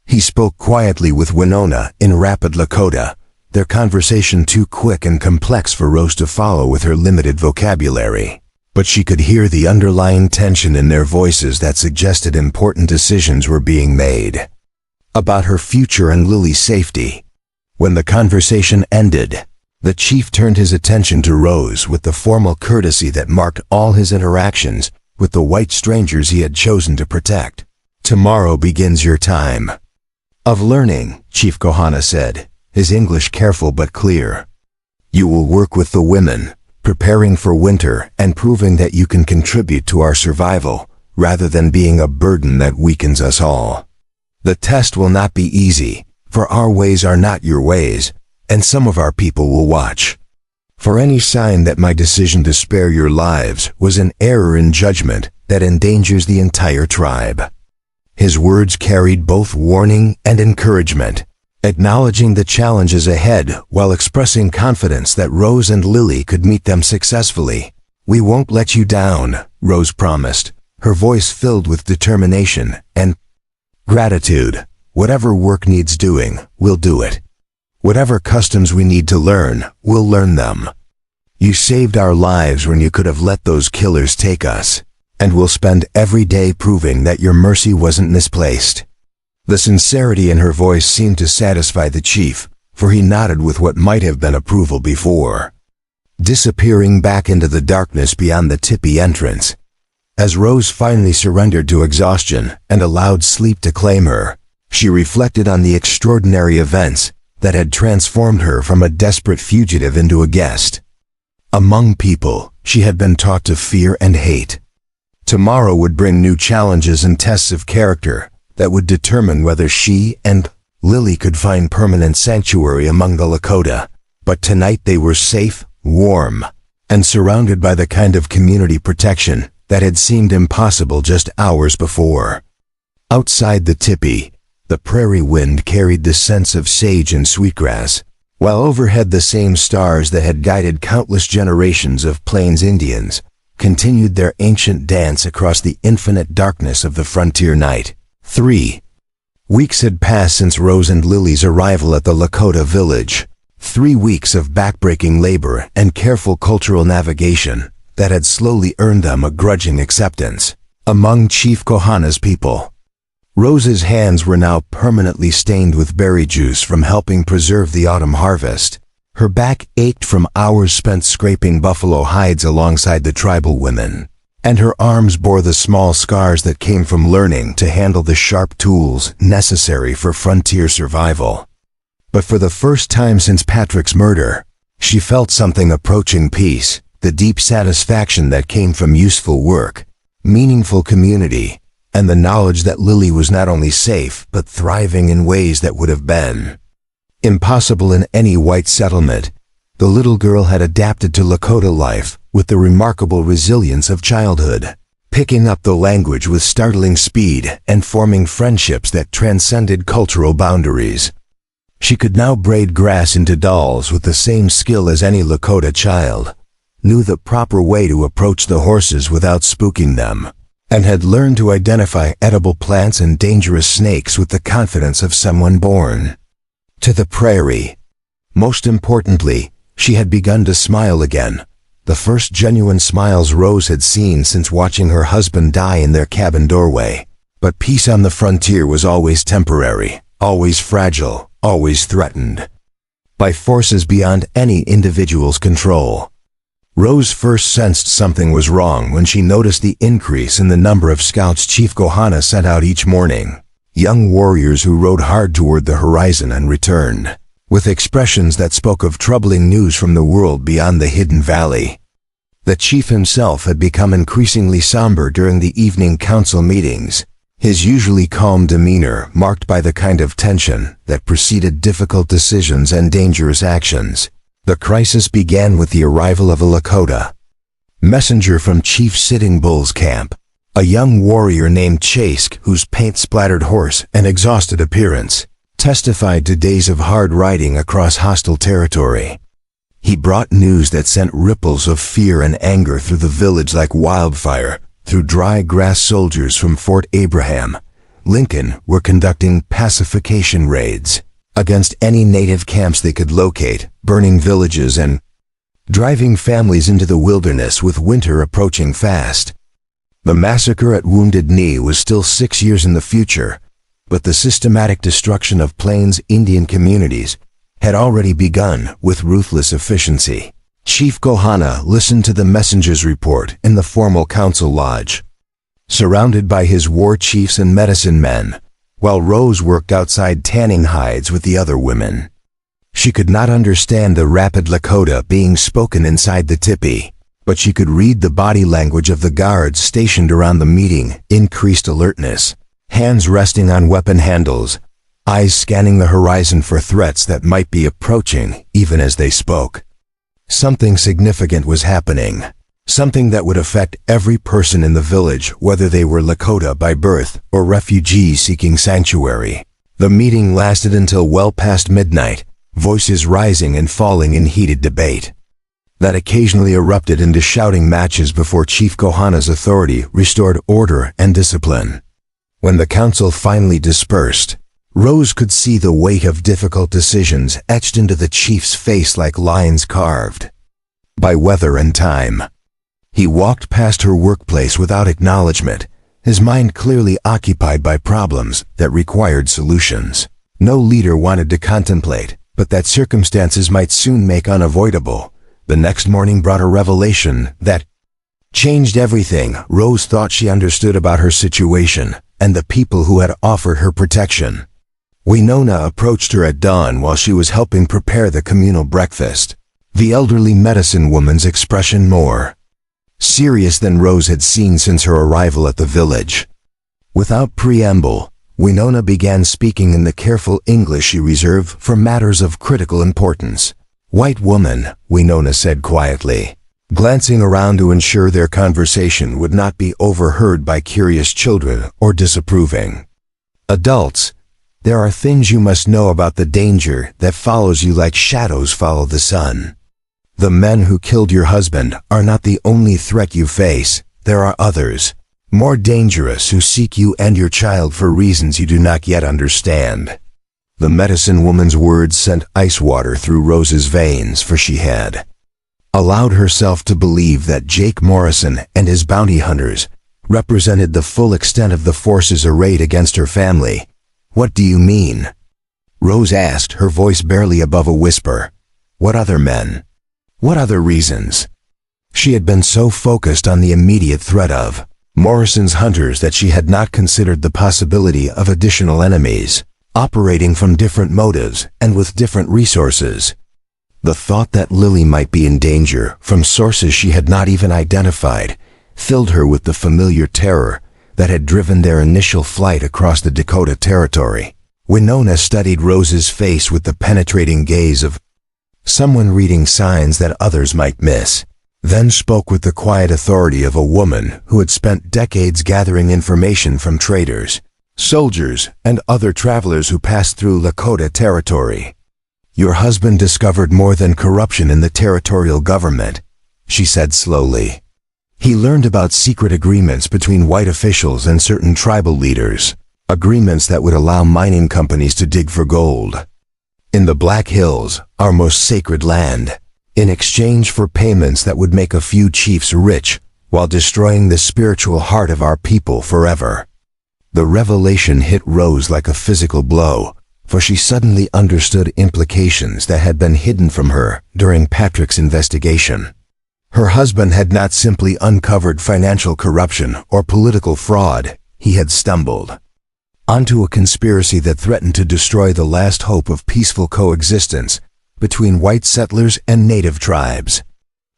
He spoke quietly with Winona in rapid Lakota, their conversation too quick and complex for Rose to follow with her limited vocabulary. But she could hear the underlying tension in their voices that suggested important decisions were being made about her future and Lily's safety. When the conversation ended, the chief turned his attention to Rose with the formal courtesy that marked all his interactions with the white strangers he had chosen to protect. "Tomorrow begins your time of learning," Chief Kohana said, his English careful but clear. "You will work with the women, preparing for winter and proving that you can contribute to our survival, rather than being a burden that weakens us all. The test will not be easy, for our ways are not your ways, and some of our people will watch for any sign that my decision to spare your lives was an error in judgment that endangers the entire tribe." His words carried both warning and encouragement, acknowledging the challenges ahead while expressing confidence that Rose and Lily could meet them successfully. "We won't let you down," Rose promised, her voice filled with determination and gratitude. "Whatever work needs doing, we'll do it. Whatever customs we need to learn, we'll learn them. You saved our lives when you could have let those killers take us, and we'll spend every day proving that your mercy wasn't misplaced." The sincerity in her voice seemed to satisfy the chief, for he nodded with what might have been approval before, disappearing back into the darkness beyond the tipi entrance. As Rose finally surrendered to exhaustion and allowed sleep to claim her, she reflected on the extraordinary events that had transformed her from a desperate fugitive into a guest. Among people, she had been taught to fear and hate. Tomorrow would bring new challenges and tests of character that would determine whether she and Lily could find permanent sanctuary among the Lakota. But tonight they were safe, warm, and surrounded by the kind of community protection that had seemed impossible just hours before. Outside the teepee, the prairie wind carried the scents of sage and sweetgrass, while overhead the same stars that had guided countless generations of Plains Indians continued their ancient dance across the infinite darkness of the frontier night. 3 weeks had passed since Rose and Lily's arrival at the Lakota village. 3 weeks of backbreaking labor and careful cultural navigation that had slowly earned them a grudging acceptance among Chief Kohana's people. Rose's hands were now permanently stained with berry juice from helping preserve the autumn harvest. Her back ached from hours spent scraping buffalo hides alongside the tribal women, and her arms bore the small scars that came from learning to handle the sharp tools necessary for frontier survival. But for the first time since Patrick's murder, she felt something approaching peace, the deep satisfaction that came from useful work, meaningful community, and the knowledge that Lily was not only safe but thriving in ways that would have been impossible in any white settlement. The little girl had adapted to Lakota life with the remarkable resilience of childhood, picking up the language with startling speed and forming friendships that transcended cultural boundaries. She could now braid grass into dolls with the same skill as any Lakota child, knew the proper way to approach the horses without spooking them, and had learned to identify edible plants and dangerous snakes with the confidence of someone born to the prairie. Most importantly, she had begun to smile again, the first genuine smiles Rose had seen since watching her husband die in their cabin doorway. But peace on the frontier was always temporary, always fragile, always threatened by forces beyond any individual's control. Rose first sensed something was wrong when she noticed the increase in the number of scouts Chief Kohana sent out each morning, young warriors who rode hard toward the horizon and returned with expressions that spoke of troubling news from the world beyond the hidden valley. The chief himself had become increasingly somber during the evening council meetings, his usually calm demeanor marked by the kind of tension that preceded difficult decisions and dangerous actions. The crisis began with the arrival of a Lakota messenger from Chief Sitting Bull's camp, a young warrior named Chase whose paint-splattered horse and exhausted appearance testified to days of hard riding across hostile territory. He brought news that sent ripples of fear and anger through the village like wildfire. Through dry grass, soldiers from Fort Abraham, Lincoln were conducting pacification raids against any native camps they could locate, burning villages and driving families into the wilderness with winter approaching fast. The massacre at Wounded Knee was still 6 years in the future, but the systematic destruction of Plains Indian communities had already begun with ruthless efficiency. Chief Kohana listened to the messenger's report in the formal council lodge, surrounded by his war chiefs and medicine men, while Rose worked outside tanning hides with the other women. She could not understand the rapid Lakota being spoken inside the teepee, but she could read the body language of the guards stationed around the meeting, increased alertness, hands resting on weapon handles, eyes scanning the horizon for threats that might be approaching even as they spoke. Something significant was happening, something that would affect every person in the village, whether they were Lakota by birth or refugees seeking sanctuary. The meeting lasted until well past midnight, voices rising and falling in heated debate that occasionally erupted into shouting matches before Chief Kohana's authority restored order and discipline. When the council finally dispersed, Rose could see the weight of difficult decisions etched into the chief's face like lines carved by weather and time. He walked past her workplace without acknowledgement, his mind clearly occupied by problems that required solutions no leader wanted to contemplate, but that circumstances might soon make unavoidable. The next morning brought a revelation that changed everything Rose thought she understood about her situation and the people who had offered her protection. Winona approached her at dawn while she was helping prepare the communal breakfast. The elderly medicine woman's expression more serious than Rose had seen since her arrival at the village. Without preamble, Winona began speaking in the careful English she reserved for matters of critical importance. "White woman," Winona said quietly, glancing around to ensure their conversation would not be overheard by curious children or disapproving. "Adults, there are things you must know about the danger that follows you like shadows follow the sun. The men who killed your husband are not the only threat you face. There are others, more dangerous, who seek you and your child for reasons you do not yet understand." The medicine woman's words sent ice water through Rose's veins, for she had allowed herself to believe that Jake Morrison and his bounty hunters represented the full extent of the forces arrayed against her family. "What do you mean?" Rose asked, her voice barely above a whisper. "What other men? What other reasons?" She had been so focused on the immediate threat of Morrison's hunters that she had not considered the possibility of additional enemies, operating from different motives and with different resources. The thought that Lily might be in danger from sources she had not even identified filled her with the familiar terror that had driven their initial flight across the Dakota territory. Winona studied Rose's face with the penetrating gaze of someone reading signs that others might miss, then spoke with the quiet authority of a woman who had spent decades gathering information from traders, soldiers, and other travelers who passed through Lakota territory. "Your husband discovered more than corruption in the territorial government," she said slowly. "He learned about secret agreements between white officials and certain tribal leaders, agreements that would allow mining companies to dig for gold in the Black Hills, our most sacred land, in exchange for payments that would make a few chiefs rich while destroying the spiritual heart of our people forever." The revelation hit Rose like a physical blow, for she suddenly understood implications that had been hidden from her during Patrick's investigation. Her husband had not simply uncovered financial corruption or political fraud, he had stumbled onto a conspiracy that threatened to destroy the last hope of peaceful coexistence between white settlers and native tribes.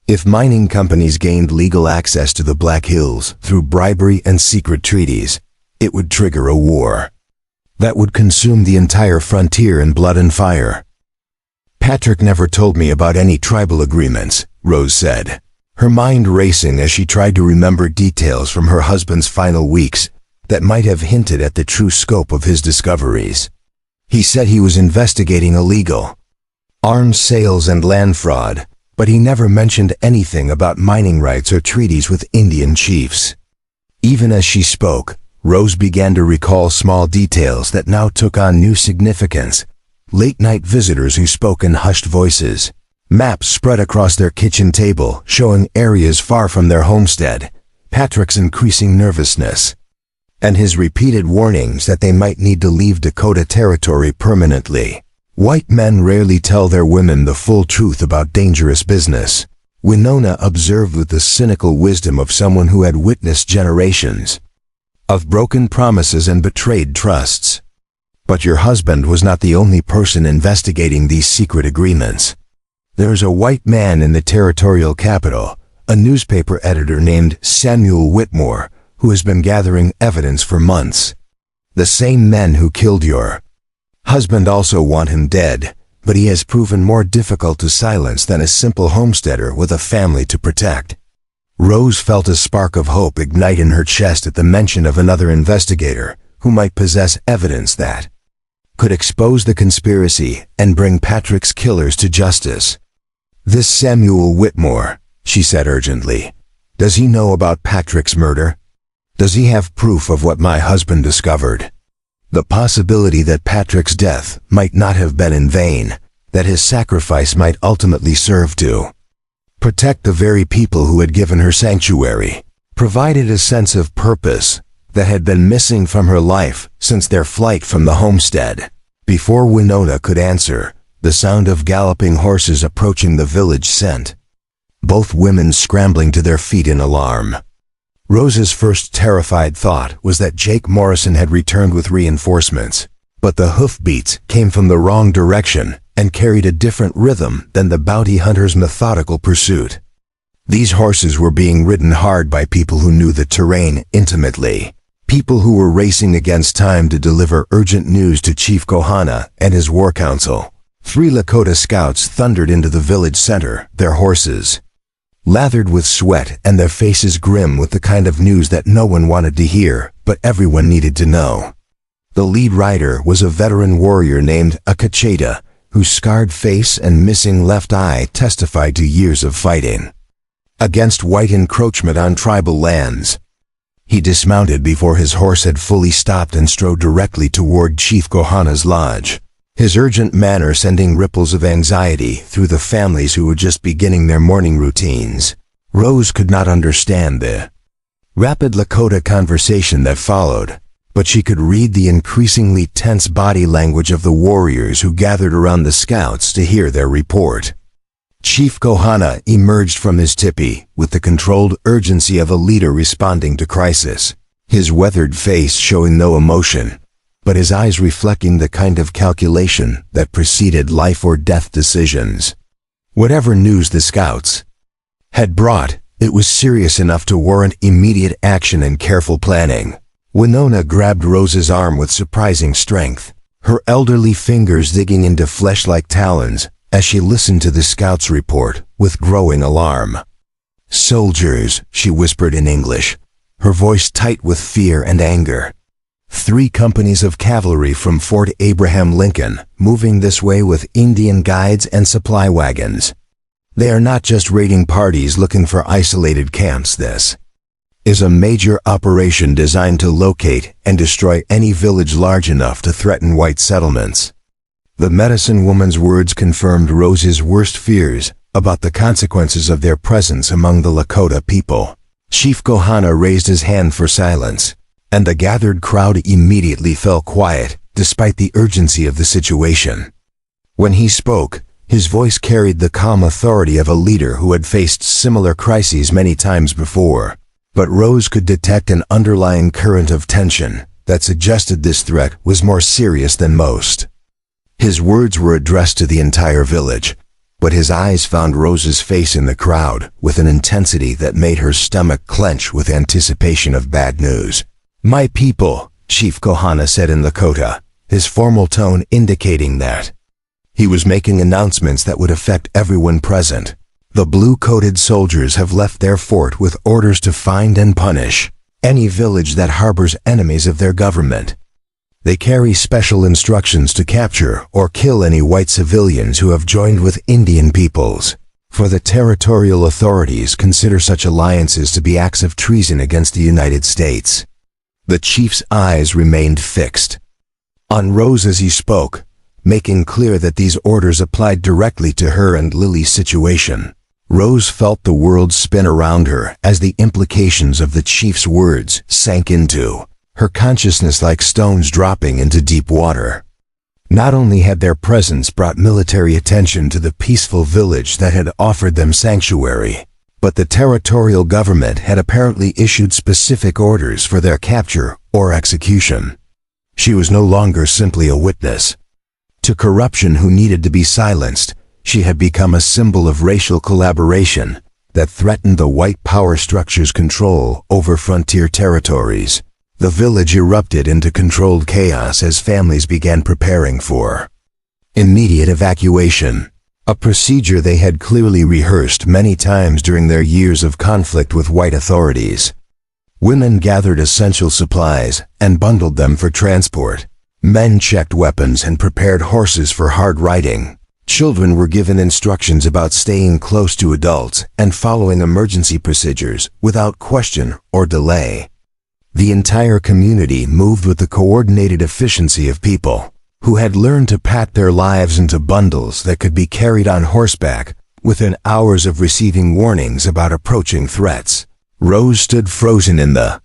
If mining companies gained legal access to the Black Hills through bribery and secret treaties, it would trigger a war that would consume the entire frontier in blood and fire. "Patrick never told me about any tribal agreements," Rose said, her mind racing as she tried to remember details from her husband's final weeks that might have hinted at the true scope of his discoveries. "He said he was investigating illegal arms sales and land fraud, but he never mentioned anything about mining rights or treaties with Indian chiefs." Even as she spoke, Rose began to recall small details that now took on new significance. Late-night visitors who spoke in hushed voices, maps spread across their kitchen table showing areas far from their homestead, Patrick's increasing nervousness, and his repeated warnings that they might need to leave Dakota territory permanently. White men rarely tell their women the full truth about dangerous business, Winona observed with the cynical wisdom of someone who had witnessed generations of broken promises and betrayed trusts. "But your husband was not the only person investigating these secret agreements. There's a white man in the territorial capital, a newspaper editor named Samuel Whitmore, who has been gathering evidence for months. The same men who killed your husband also want him dead, but he has proven more difficult to silence than a simple homesteader with a family to protect." Rose felt a spark of hope ignite in her chest at the mention of another investigator who might possess evidence that could expose the conspiracy and bring Patrick's killers to justice. "This Samuel Whitmore," she said urgently, "does he know about Patrick's murder? Does he have proof of what my husband discovered? The possibility that Patrick's death might not have been in vain, that his sacrifice might ultimately serve to protect the very people who had given her sanctuary, provided a sense of purpose that had been missing from her life since their flight from the homestead." Before Winona could answer, the sound of galloping horses approaching the village sent both women scrambling to their feet in alarm. Rose's first terrified thought was that Jake Morrison had returned with reinforcements, but the hoofbeats came from the wrong direction, and carried a different rhythm than the bounty hunter's methodical pursuit. These horses were being ridden hard by people who knew the terrain intimately, people who were racing against time to deliver urgent news to Chief Kohana and his war council. 3 Lakota scouts thundered into the village center, their horses lathered with sweat and their faces grim with the kind of news that no one wanted to hear, but everyone needed to know. The lead rider was a veteran warrior named Akacheta, whose scarred face and missing left eye testified to years of fighting against white encroachment on tribal lands. He dismounted before his horse had fully stopped and strode directly toward Chief Kohana's lodge, his urgent manner sending ripples of anxiety through the families who were just beginning their morning routines. Rose could not understand the rapid Lakota conversation that followed, but she could read the increasingly tense body language of the warriors who gathered around the scouts to hear their report. Chief Kohana emerged from his tipi with the controlled urgency of a leader responding to crisis, his weathered face showing no emotion, but his eyes reflecting the kind of calculation that preceded life or death decisions. Whatever news the scouts had brought, it was serious enough to warrant immediate action and careful planning. Winona grabbed Rose's arm with surprising strength, her elderly fingers digging into flesh like talons as she listened to the scout's report with growing alarm. "Soldiers," she whispered in English, her voice tight with fear and anger. 3 companies of cavalry from Fort Abraham Lincoln, moving this way with Indian guides and supply wagons. They are not just raiding parties looking for isolated camps. This is a major operation designed to locate and destroy any village large enough to threaten white settlements. The medicine woman's words confirmed Rose's worst fears about the consequences of their presence among the Lakota people. Chief Kohana raised his hand for silence, and the gathered crowd immediately fell quiet, despite the urgency of the situation. When he spoke, his voice carried the calm authority of a leader who had faced similar crises many times before. But Rose could detect an underlying current of tension that suggested this threat was more serious than most. His words were addressed to the entire village, but his eyes found Rose's face in the crowd with an intensity that made her stomach clench with anticipation of bad news. "My people," Chief Kohana said in Lakota, his formal tone indicating that he was making announcements that would affect everyone present. "The blue-coated soldiers have left their fort with orders to find and punish any village that harbors enemies of their government. They carry special instructions to capture or kill any white civilians who have joined with Indian peoples, for the territorial authorities consider such alliances to be acts of treason against the United States." The chief's eyes remained fixed on Rose as he spoke, making clear that these orders applied directly to her and Lily's situation. Rose felt the world spin around her as the implications of the chief's words sank into her consciousness like stones dropping into deep water. Not only had their presence brought military attention to the peaceful village that had offered them sanctuary, but the territorial government had apparently issued specific orders for their capture or execution. She was no longer simply a witness to corruption who needed to be silenced. She had become a symbol of racial collaboration that threatened the white power structure's control over frontier territories. The village erupted into controlled chaos as families began preparing for immediate evacuation, a procedure they had clearly rehearsed many times during their years of conflict with white authorities. Women gathered essential supplies and bundled them for transport. Men checked weapons and prepared horses for hard riding. Children were given instructions about staying close to adults and following emergency procedures without question or delay. The entire community moved with the coordinated efficiency of people who had learned to pack their lives into bundles that could be carried on horseback within hours of receiving warnings about approaching threats. Rose stood frozen in the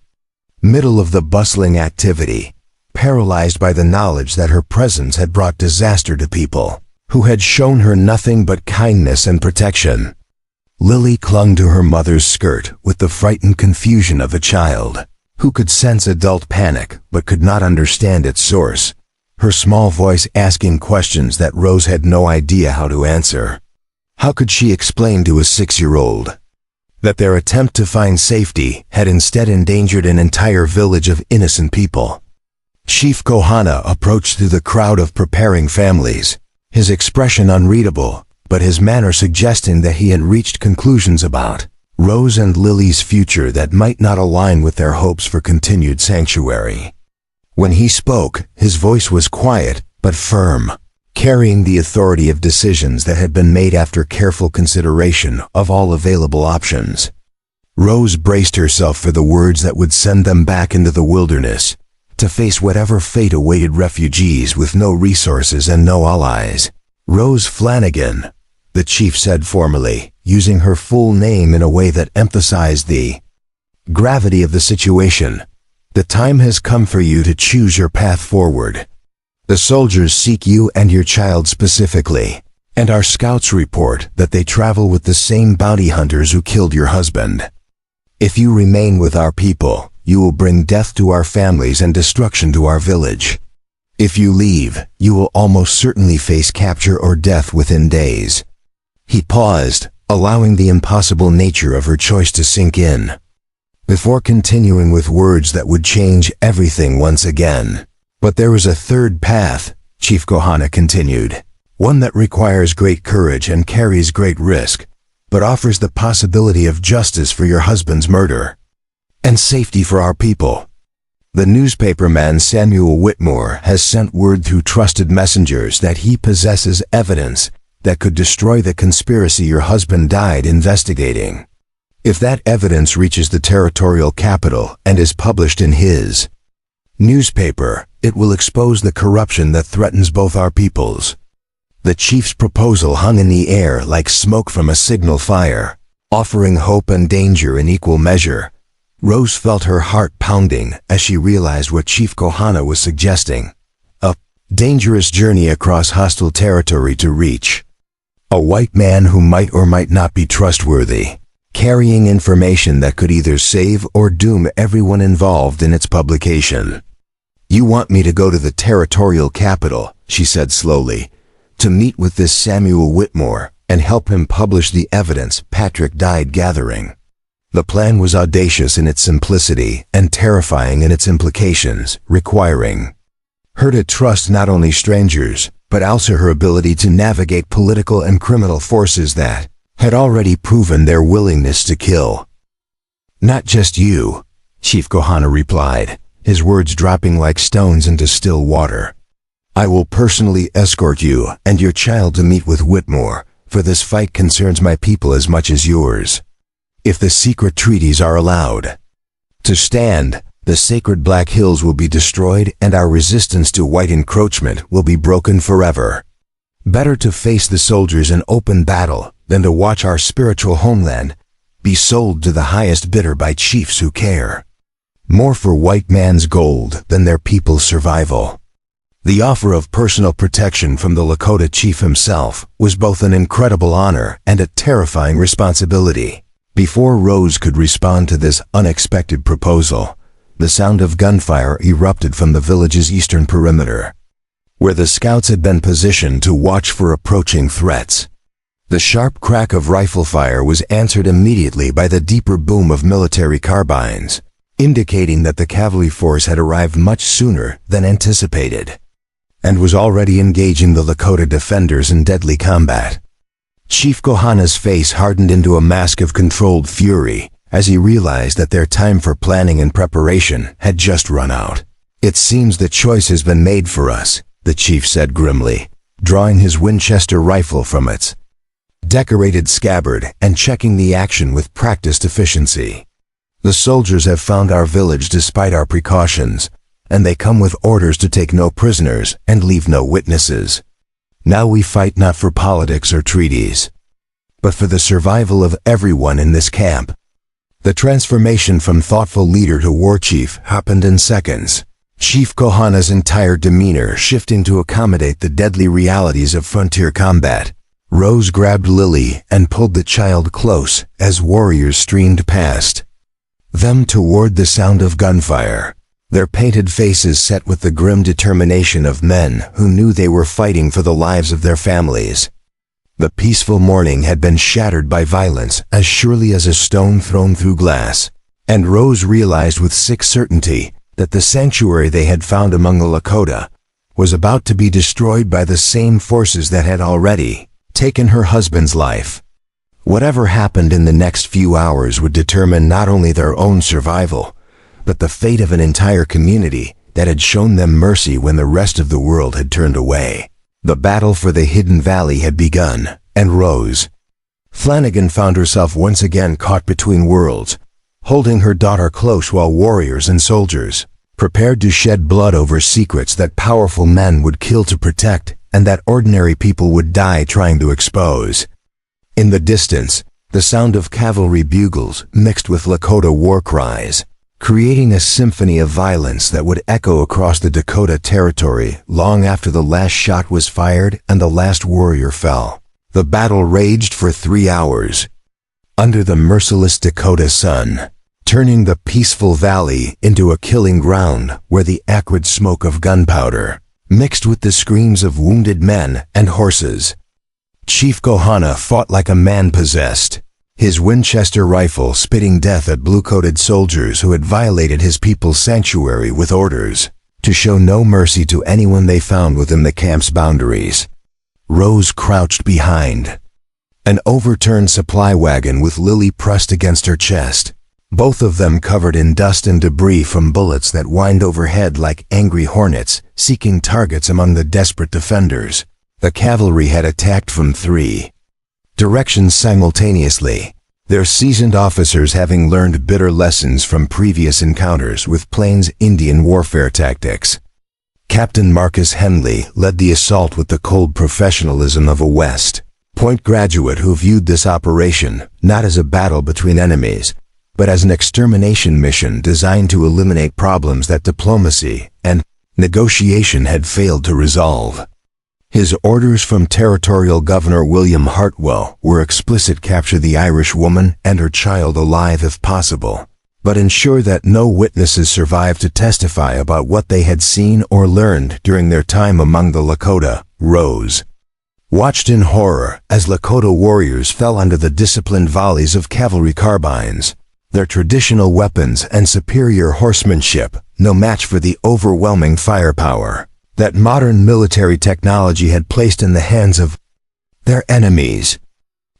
middle of the bustling activity, paralyzed by the knowledge that her presence had brought disaster to people who had shown her nothing but kindness and protection. Lily clung to her mother's skirt with the frightened confusion of a child who could sense adult panic but could not understand its source. her small voice asking questions that Rose had no idea how to answer. How could she explain to a 6-year-old that their attempt to find safety had instead endangered an entire village of innocent people? Chief Kohana approached through the crowd of preparing families, his expression unreadable, but his manner suggesting that he had reached conclusions about Rose and Lily's future that might not align with their hopes for continued sanctuary. When he spoke, his voice was quiet but firm, carrying the authority of decisions that had been made after careful consideration of all available options. Rose braced herself for the words that would send them back into the wilderness, to face whatever fate awaited refugees with no resources and no allies. Rose Flanagan, the chief said formally, using her full name in a way that emphasized the gravity of the situation. The time has come for you to choose your path forward. The soldiers seek you and your child specifically, and our scouts report that they travel with the same bounty hunters who killed your husband. If you remain with our people, you will bring death to our families and destruction to our village. If you leave, you will almost certainly face capture or death within days. He paused, allowing the impossible nature of her choice to sink in, before continuing with words that would change everything once again. But there is a third path, Chief Kohana continued, one that requires great courage and carries great risk, but offers the possibility of justice for your husband's murder, and safety for our people. The newspaperman Samuel Whitmore has sent word through trusted messengers that he possesses evidence that could destroy the conspiracy your husband died investigating. If that evidence reaches the territorial capital and is published in his newspaper, it will expose the corruption that threatens both our peoples. The chief's proposal hung in the air like smoke from a signal fire, offering hope and danger in equal measure. Rose felt her heart pounding as she realized what Chief Kohana was suggesting. A dangerous journey across hostile territory to reach a white man who might or might not be trustworthy, carrying information that could either save or doom everyone involved in its publication. You want me to go to the territorial capital, she said slowly, to meet with this Samuel Whitmore and help him publish the evidence Patrick died gathering. The plan was audacious in its simplicity and terrifying in its implications, requiring her to trust not only strangers, but also her ability to navigate political and criminal forces that had already proven their willingness to kill. Not just you, Chief Kohana replied, his words dropping like stones into still water. I will personally escort you and your child to meet with Whitmore, for this fight concerns my people as much as yours. If the secret treaties are allowed to stand, the sacred Black Hills will be destroyed and our resistance to white encroachment will be broken forever. Better to face the soldiers in open battle than to watch our spiritual homeland be sold to the highest bidder by chiefs who care more for white man's gold than their people's survival. The offer of personal protection from the Lakota chief himself was both an incredible honor and a terrifying responsibility. Before Rose could respond to this unexpected proposal, the sound of gunfire erupted from the village's eastern perimeter, where the scouts had been positioned to watch for approaching threats. The sharp crack of rifle fire was answered immediately by the deeper boom of military carbines, indicating that the cavalry force had arrived much sooner than anticipated, and was already engaging the Lakota defenders in deadly combat. Chief Kohana's face hardened into a mask of controlled fury as he realized that their time for planning and preparation had just run out. It seems the choice has been made for us, the chief said grimly, drawing his Winchester rifle from its decorated scabbard and checking the action with practiced efficiency. The soldiers have found our village despite our precautions, and they come with orders to take no prisoners and leave no witnesses. Now we fight not for politics or treaties, but for the survival of everyone in this camp. The transformation from thoughtful leader to war chief happened in seconds, Chief Kohana's entire demeanor shifting to accommodate the deadly realities of frontier combat. Rose grabbed Lily and pulled the child close as warriors streamed past them toward the sound of gunfire. their painted faces set with the grim determination of men who knew they were fighting for the lives of their families. The peaceful morning had been shattered by violence as surely as a stone thrown through glass, and Rose realized with sick certainty that the sanctuary they had found among the Lakota was about to be destroyed by the same forces that had already taken her husband's life. Whatever happened in the next few hours would determine not only their own survival, but the fate of an entire community that had shown them mercy when the rest of the world had turned away. The battle for the Hidden Valley had begun, and Rose Flanagan found herself once again caught between worlds, holding her daughter close while warriors and soldiers prepared to shed blood over secrets that powerful men would kill to protect and that ordinary people would die trying to expose. In the distance, the sound of cavalry bugles mixed with Lakota war cries, creating a symphony of violence that would echo across the Dakota territory long after the last shot was fired and the last warrior fell. The battle raged for 3 hours under the merciless Dakota sun, turning the peaceful valley into a killing ground where the acrid smoke of gunpowder mixed with the screams of wounded men and horses. Chief Kohana fought like a man possessed, his Winchester rifle spitting death at blue-coated soldiers who had violated his people's sanctuary with orders to show no mercy to anyone they found within the camp's boundaries. Rose crouched behind an overturned supply wagon with Lily pressed against her chest, both of them covered in dust and debris from bullets that whined overhead like angry hornets seeking targets among the desperate defenders. The cavalry had attacked from 3 directions simultaneously, their seasoned officers having learned bitter lessons from previous encounters with Plains Indian warfare tactics. Captain Marcus Henley led the assault with the cold professionalism of a West Point graduate who viewed this operation not as a battle between enemies, but as an extermination mission designed to eliminate problems that diplomacy and negotiation had failed to resolve. His orders from Territorial Governor William Hartwell were explicit: capture the Irish woman and her child alive if possible, but ensure that no witnesses survived to testify about what they had seen or learned during their time among the Lakota. Rose watched in horror as Lakota warriors fell under the disciplined volleys of cavalry carbines, their traditional weapons and superior horsemanship no match for the overwhelming firepower that modern military technology had placed in the hands of their enemies.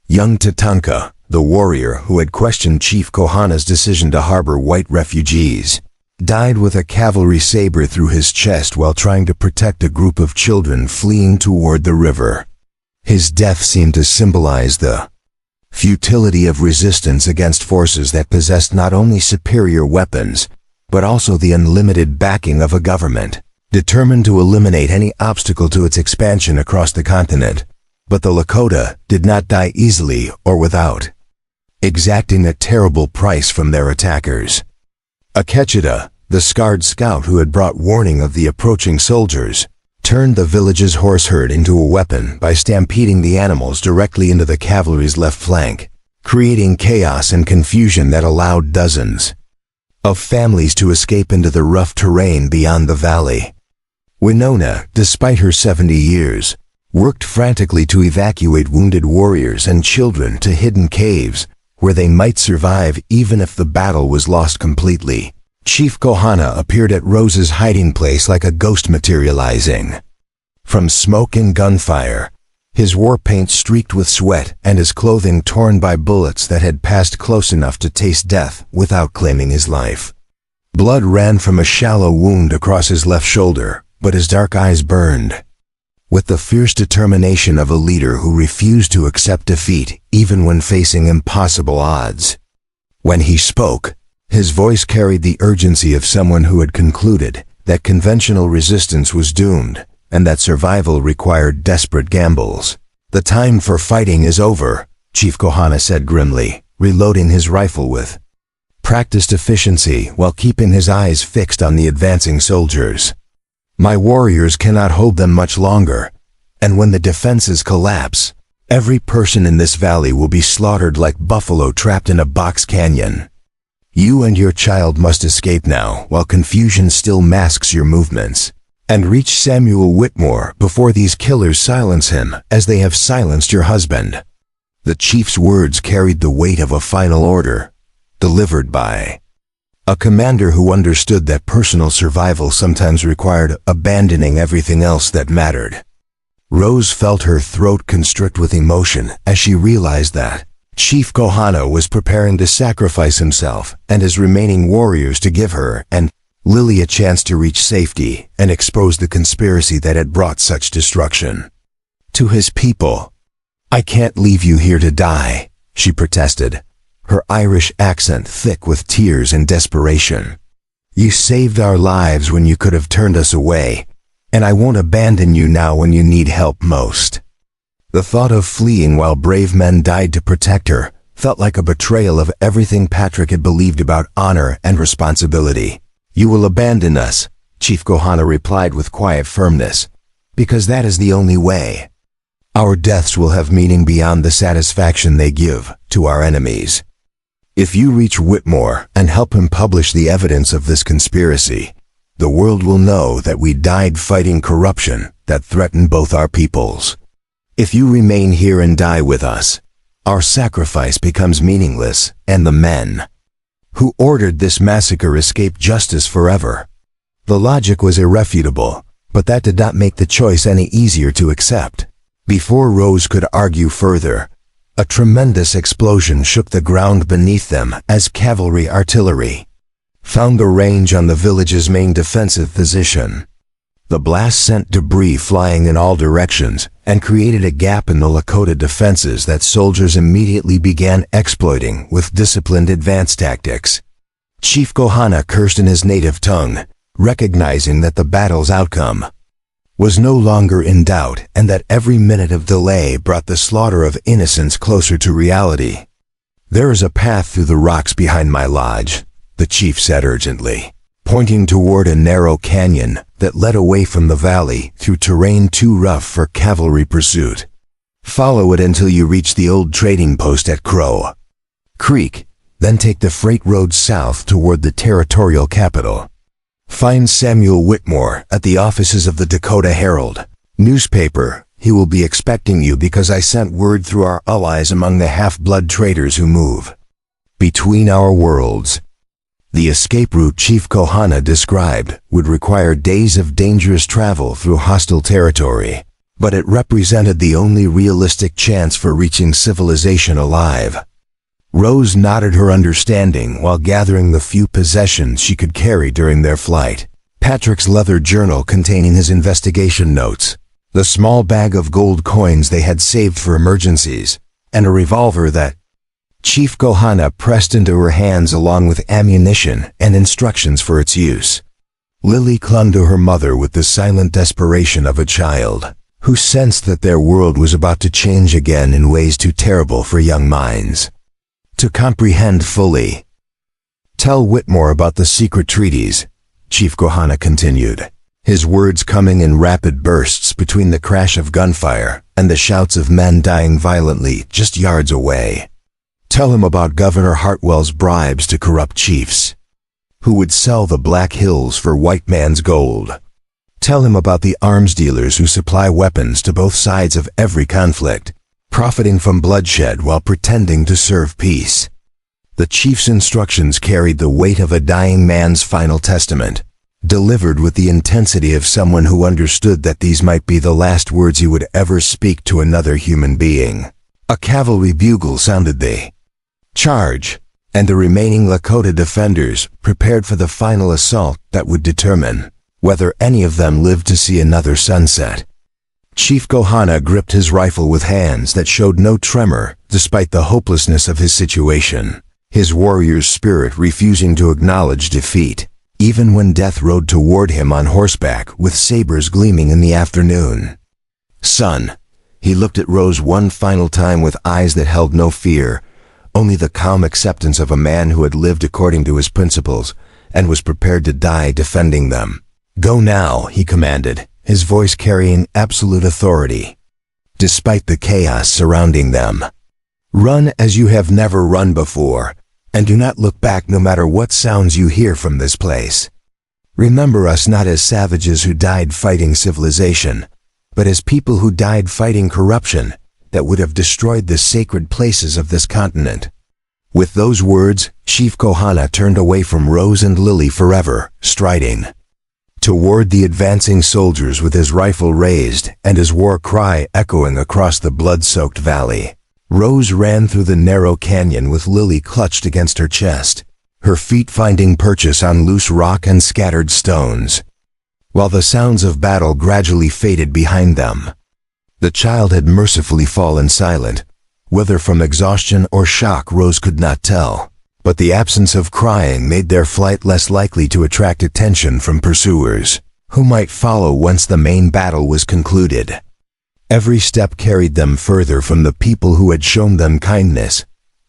Young Tatanka, the warrior who had questioned Chief Kohana's decision to harbor white refugees, died with a cavalry saber through his chest while trying to protect a group of children fleeing toward the river. His death seemed to symbolize the futility of resistance against forces that possessed not only superior weapons, but also the unlimited backing of a government determined to eliminate any obstacle to its expansion across the continent. But the Lakota did not die easily or without exacting a terrible price from their attackers. Akecheta, the scarred scout who had brought warning of the approaching soldiers, turned the village's horse herd into a weapon by stampeding the animals directly into the cavalry's left flank, creating chaos and confusion that allowed dozens of families to escape into the rough terrain beyond the valley. Winona, despite her 70 years, worked frantically to evacuate wounded warriors and children to hidden caves where they might survive even if the battle was lost completely. Chief Kohana appeared at Rose's hiding place like a ghost materializing from smoke and gunfire, his war paint streaked with sweat and his clothing torn by bullets that had passed close enough to taste death without claiming his life. Blood ran from a shallow wound across his left shoulder, but his dark eyes burned with the fierce determination of a leader who refused to accept defeat even when facing impossible odds. When he spoke, his voice carried the urgency of someone who had concluded that conventional resistance was doomed and that survival required desperate gambles. "The time for fighting is over," Chief Kohana said grimly, reloading his rifle with practiced efficiency while keeping his eyes fixed on the advancing soldiers. "My warriors cannot hold them much longer, and when the defenses collapse, every person in this valley will be slaughtered like buffalo trapped in a box canyon." You and your child must escape now while confusion still masks your movements, and reach Samuel Whitmore before these killers silence him as they have silenced your husband." The chief's words carried the weight of a final order, delivered by a commander who understood that personal survival sometimes required abandoning everything else that mattered. Rose felt her throat constrict with emotion as she realized that Chief Kohana was preparing to sacrifice himself and his remaining warriors to give her and Lily a chance to reach safety and expose the conspiracy that had brought such destruction. To his people, "I can't leave you here to die," she protested, her Irish accent thick with tears and desperation. "You saved our lives when you could have turned us away, and I won't abandon you now when you need help most." The thought of fleeing while brave men died to protect her felt like a betrayal of everything Patrick had believed about honor and responsibility. "You will abandon us," Chief Kohana replied with quiet firmness, "because that is the only way. Our deaths will have meaning beyond the satisfaction they give to our enemies. If you reach Whitmore and help him publish the evidence of this conspiracy, the world will know that we died fighting corruption that threatened both our peoples. If you remain here and die with us, our sacrifice becomes meaningless, and the men who ordered this massacre escape justice forever." The logic was irrefutable, but that did not make the choice any easier to accept. Before Rose could argue further, a tremendous explosion shook the ground beneath them as cavalry artillery found the range on the village's main defensive position. The blast sent debris flying in all directions and created a gap in the Lakota defenses that soldiers immediately began exploiting with disciplined advance tactics. Chief Kohana cursed in his native tongue, recognizing that the battle's outcome was no longer in doubt and that every minute of delay brought the slaughter of innocents closer to reality. "There is a path through the rocks behind my lodge," the chief said urgently, pointing toward a narrow canyon that led away from the valley through terrain too rough for cavalry pursuit. "Follow it until you reach the old trading post at Crow Creek, then take the freight road south toward the territorial capital. Find Samuel Whitmore at the offices of the Dakota Herald newspaper. He will be expecting you because I sent word through our allies among the half-blood traders who move between our worlds." The escape route Chief Kohana described would require days of dangerous travel through hostile territory, but it represented the only realistic chance for reaching civilization alive. Rose nodded her understanding while gathering the few possessions she could carry during their flight. Patrick's leather journal containing his investigation notes, the small bag of gold coins they had saved for emergencies, and a revolver that Chief Kohana pressed into her hands along with ammunition and instructions for its use. Lily clung to her mother with the silent desperation of a child who sensed that their world was about to change again in ways too terrible for young minds to comprehend fully. "Tell Whitmore about the secret treaties," Chief Kohana continued, his words coming in rapid bursts between the crash of gunfire and the shouts of men dying violently just yards away. "Tell him about Governor Hartwell's bribes to corrupt chiefs who would sell the Black Hills for white man's gold. Tell him about the arms dealers who supply weapons to both sides of every conflict, profiting from bloodshed while pretending to serve peace." The chief's instructions carried the weight of a dying man's final testament, delivered with the intensity of someone who understood that these might be the last words he would ever speak to another human being. A cavalry bugle sounded the charge, and the remaining Lakota defenders prepared for the final assault that would determine whether any of them lived to see another sunset. Chief Kohana gripped his rifle with hands that showed no tremor despite the hopelessness of his situation, his warrior's spirit refusing to acknowledge defeat, even when death rode toward him on horseback with sabers gleaming in the afternoon. "Son," he looked at Rose one final time with eyes that held no fear, only the calm acceptance of a man who had lived according to his principles and was prepared to die defending them. "Go now," he commanded, his voice carrying absolute authority, despite the chaos surrounding them. "Run as you have never run before, And do not look back no matter what sounds you hear from this place. Remember us not as savages who died fighting civilization, but as people who died fighting corruption that would have destroyed the sacred places of this continent." With those words, Chief Kohana turned away from Rose and Lily forever, striding toward the advancing soldiers with his rifle raised and his war cry echoing across the blood-soaked valley. Rose ran through the narrow canyon with Lily clutched against her chest, her feet finding purchase on loose rock and scattered stones. While the sounds of battle gradually faded behind them, the child had mercifully fallen silent. Whether from exhaustion or shock, Rose could not tell, but the absence of crying made their flight less likely to attract attention from pursuers, who might follow once the main battle was concluded. Every step carried them further from the people who had shown them kindness,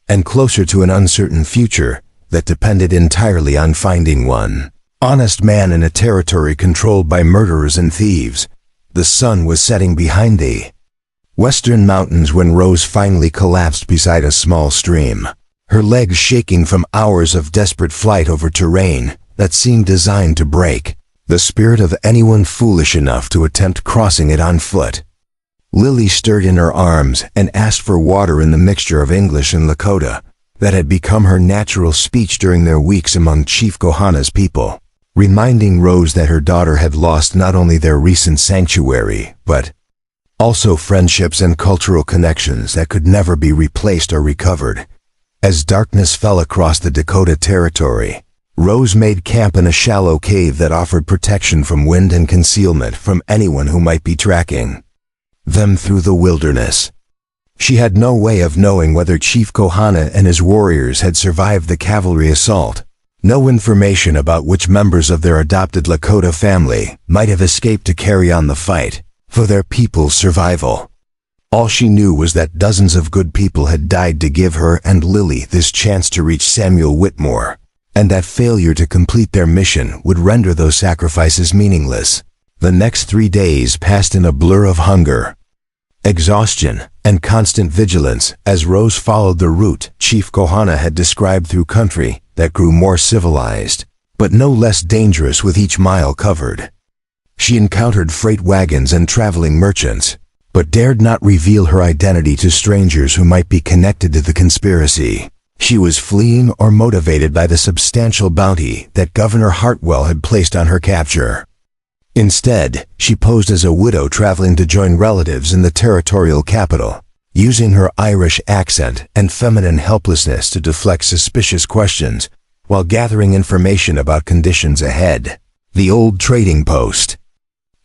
and closer to an uncertain future that depended entirely on finding one honest man in a territory controlled by murderers and thieves. The sun was setting behind the western mountains when Rose finally collapsed beside a small stream, her legs shaking from hours of desperate flight over terrain that seemed designed to break the spirit of anyone foolish enough to attempt crossing it on foot. Lily stirred in her arms and asked for water in the mixture of English and Lakota that had become her natural speech during their weeks among Chief Kohana's people, reminding Rose that her daughter had lost not only their recent sanctuary, but also friendships and cultural connections that could never be replaced or recovered. As darkness fell across the Dakota territory, Rose made camp in a shallow cave that offered protection from wind and concealment from anyone who might be tracking them through the wilderness. She had no way of knowing whether Chief Kohana and his warriors had survived the cavalry assault, no information about which members of their adopted Lakota family might have escaped to carry on the fight for their people's survival. All she knew was that dozens of good people had died to give her and Lily this chance to reach Samuel Whitmore, and that failure to complete their mission would render those sacrifices meaningless. The next 3 days passed in a blur of hunger, exhaustion, and constant vigilance as Rose followed the route Chief Kohana had described through country that grew more civilized, but no less dangerous with each mile covered. She encountered freight wagons and traveling merchants, but dared not reveal her identity to strangers who might be connected to the conspiracy. She was fleeing or motivated by the substantial bounty that Governor Hartwell had placed on her capture. Instead, she posed as a widow traveling to join relatives in the territorial capital, using her Irish accent and feminine helplessness to deflect suspicious questions while gathering information about conditions ahead. The old trading post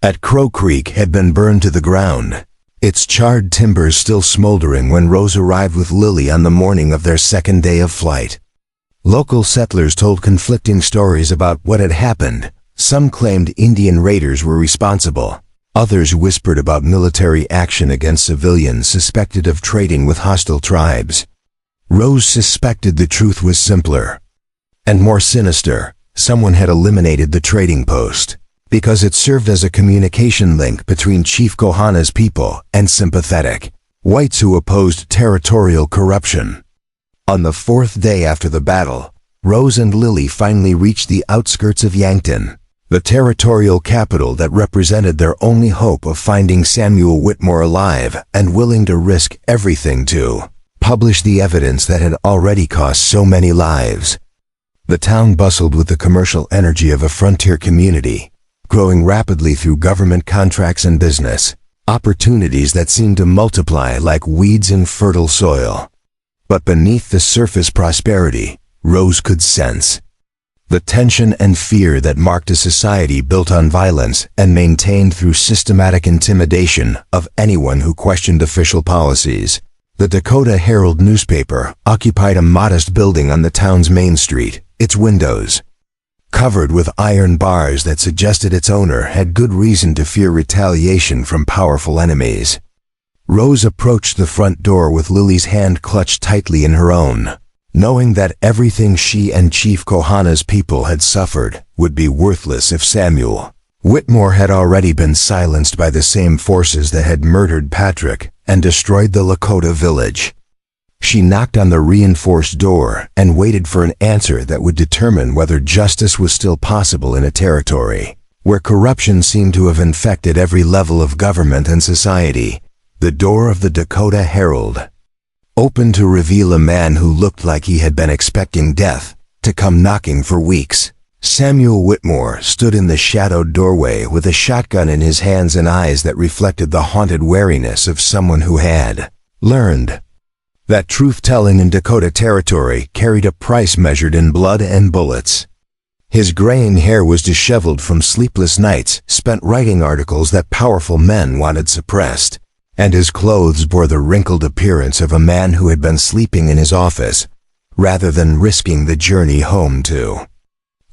at Crow Creek had been burned to the ground, its charred timbers still smoldering when Rose arrived with Lily on the morning of their second day of flight. Local settlers told conflicting stories about what had happened. Some claimed Indian raiders were responsible. Others whispered about military action against civilians suspected of trading with hostile tribes. Rose suspected the truth was simpler and more sinister. Someone had eliminated the trading post because it served as a communication link between Chief Kohana's people and sympathetic whites who opposed territorial corruption. On the 4th day after the battle, Rose and Lily finally reached the outskirts of Yankton, the territorial capital that represented their only hope of finding Samuel Whitmore alive and willing to risk everything to publish the evidence that had already cost so many lives. The town bustled with the commercial energy of a frontier community, growing rapidly through government contracts and business opportunities that seemed to multiply like weeds in fertile soil. But beneath the surface prosperity, Rose could sense the tension and fear that marked a society built on violence and maintained through systematic intimidation of anyone who questioned official policies. The Dakota Herald newspaper occupied a modest building on the town's main street, its windows covered with iron bars that suggested its owner had good reason to fear retaliation from powerful enemies. Rose approached the front door with Lily's hand clutched tightly in her own, knowing that everything she and Chief Kohana's people had suffered would be worthless if Samuel Whitmore had already been silenced by the same forces that had murdered Patrick and destroyed the Lakota village. She knocked on the reinforced door and waited for an answer that would determine whether justice was still possible in a territory where corruption seemed to have infected every level of government and society. The door of the Dakota Herald opened to reveal a man who looked like he had been expecting death to come knocking for weeks. Samuel Whitmore stood in the shadowed doorway with a shotgun in his hands and eyes that reflected the haunted wariness of someone who had learned that truth-telling in Dakota territory carried a price measured in blood and bullets. His graying hair was disheveled from sleepless nights spent writing articles that powerful men wanted suppressed, and his clothes bore the wrinkled appearance of a man who had been sleeping in his office rather than risking the journey home to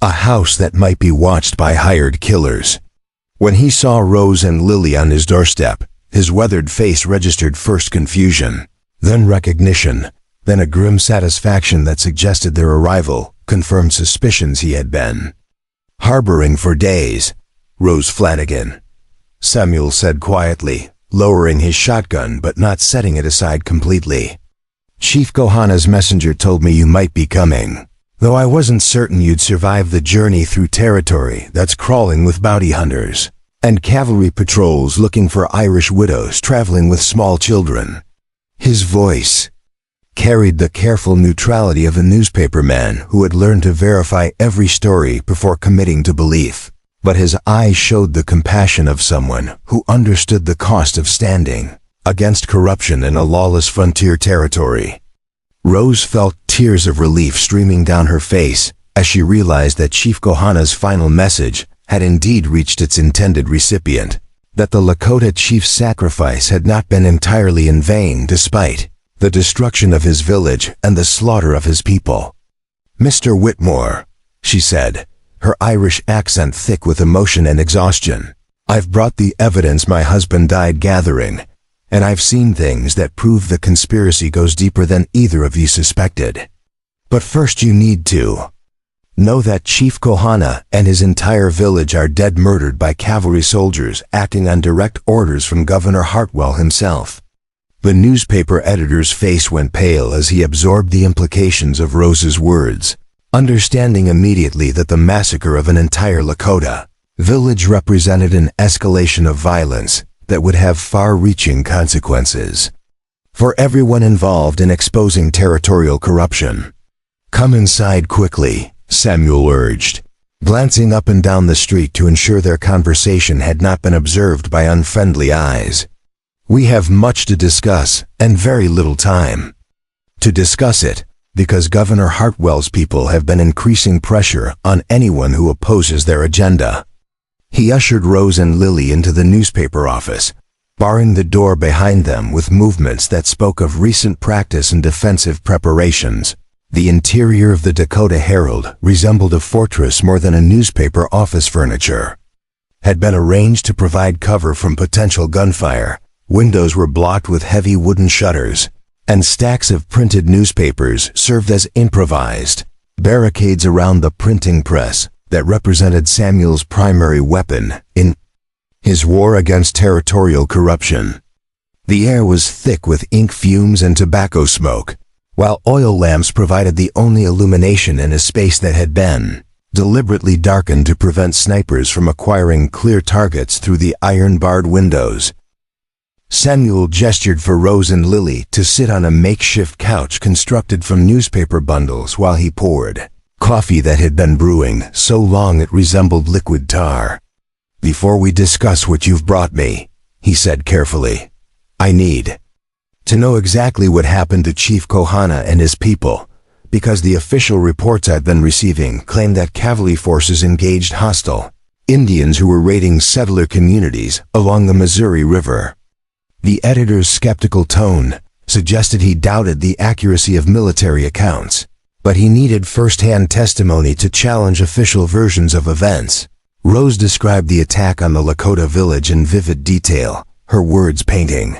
a house that might be watched by hired killers. When he saw Rose and Lily on his doorstep, his weathered face registered first confusion, then recognition, then a grim satisfaction that suggested their arrival confirmed suspicions he had been harboring for days. "Rose Flanagan," Samuel said quietly, lowering his shotgun but not setting it aside completely. "Chief Kohana's messenger told me you might be coming, though I wasn't certain you'd survive the journey through territory that's crawling with bounty hunters and cavalry patrols looking for Irish widows traveling with small children." His voice carried the careful neutrality of a newspaperman who had learned to verify every story before committing to belief, but his eyes showed the compassion of someone who understood the cost of standing against corruption in a lawless frontier territory. Rose felt tears of relief streaming down her face as she realized that Chief Kohana's final message had indeed reached its intended recipient, that the Lakota chief's sacrifice had not been entirely in vain despite the destruction of his village and the slaughter of his people. "Mr. Whitmore," she said, her Irish accent thick with emotion and exhaustion, "I've brought the evidence my husband died gathering, and I've seen things that prove the conspiracy goes deeper than either of you suspected. But first you need to know that Chief Kohana and his entire village are dead, murdered by cavalry soldiers acting on direct orders from Governor Hartwell himself." The newspaper editor's face went pale as he absorbed the implications of Rose's words, understanding immediately that the massacre of an entire Lakota village represented an escalation of violence that would have far-reaching consequences for everyone involved in exposing territorial corruption. "Come inside quickly," Samuel urged, glancing up and down the street to ensure their conversation had not been observed by unfriendly eyes. "We have much to discuss and very little time to discuss it, because Governor Hartwell's people have been increasing pressure on anyone who opposes their agenda." He ushered Rose and Lily into the newspaper office, barring the door behind them with movements that spoke of recent practice and defensive preparations. The interior of the Dakota Herald resembled a fortress more than a newspaper. Office furniture had been arranged to provide cover from potential gunfire. Windows were blocked with heavy wooden shutters, and stacks of printed newspapers served as improvised barricades around the printing press that represented Samuel's primary weapon in his war against territorial corruption. The air was thick with ink fumes and tobacco smoke, while oil lamps provided the only illumination in a space that had been deliberately darkened to prevent snipers from acquiring clear targets through the iron-barred windows. Samuel gestured for Rose and Lily to sit on a makeshift couch constructed from newspaper bundles while he poured coffee that had been brewing so long it resembled liquid tar. "Before we discuss what you've brought me," he said carefully, "I need to know exactly what happened to Chief Kohana and his people, because the official reports I've been receiving claim that cavalry forces engaged hostile Indians who were raiding settler communities along the Missouri River." The editor's skeptical tone suggested he doubted the accuracy of military accounts, but he needed first-hand testimony to challenge official versions of events. Rose described the attack on the Lakota village in vivid detail, her words painting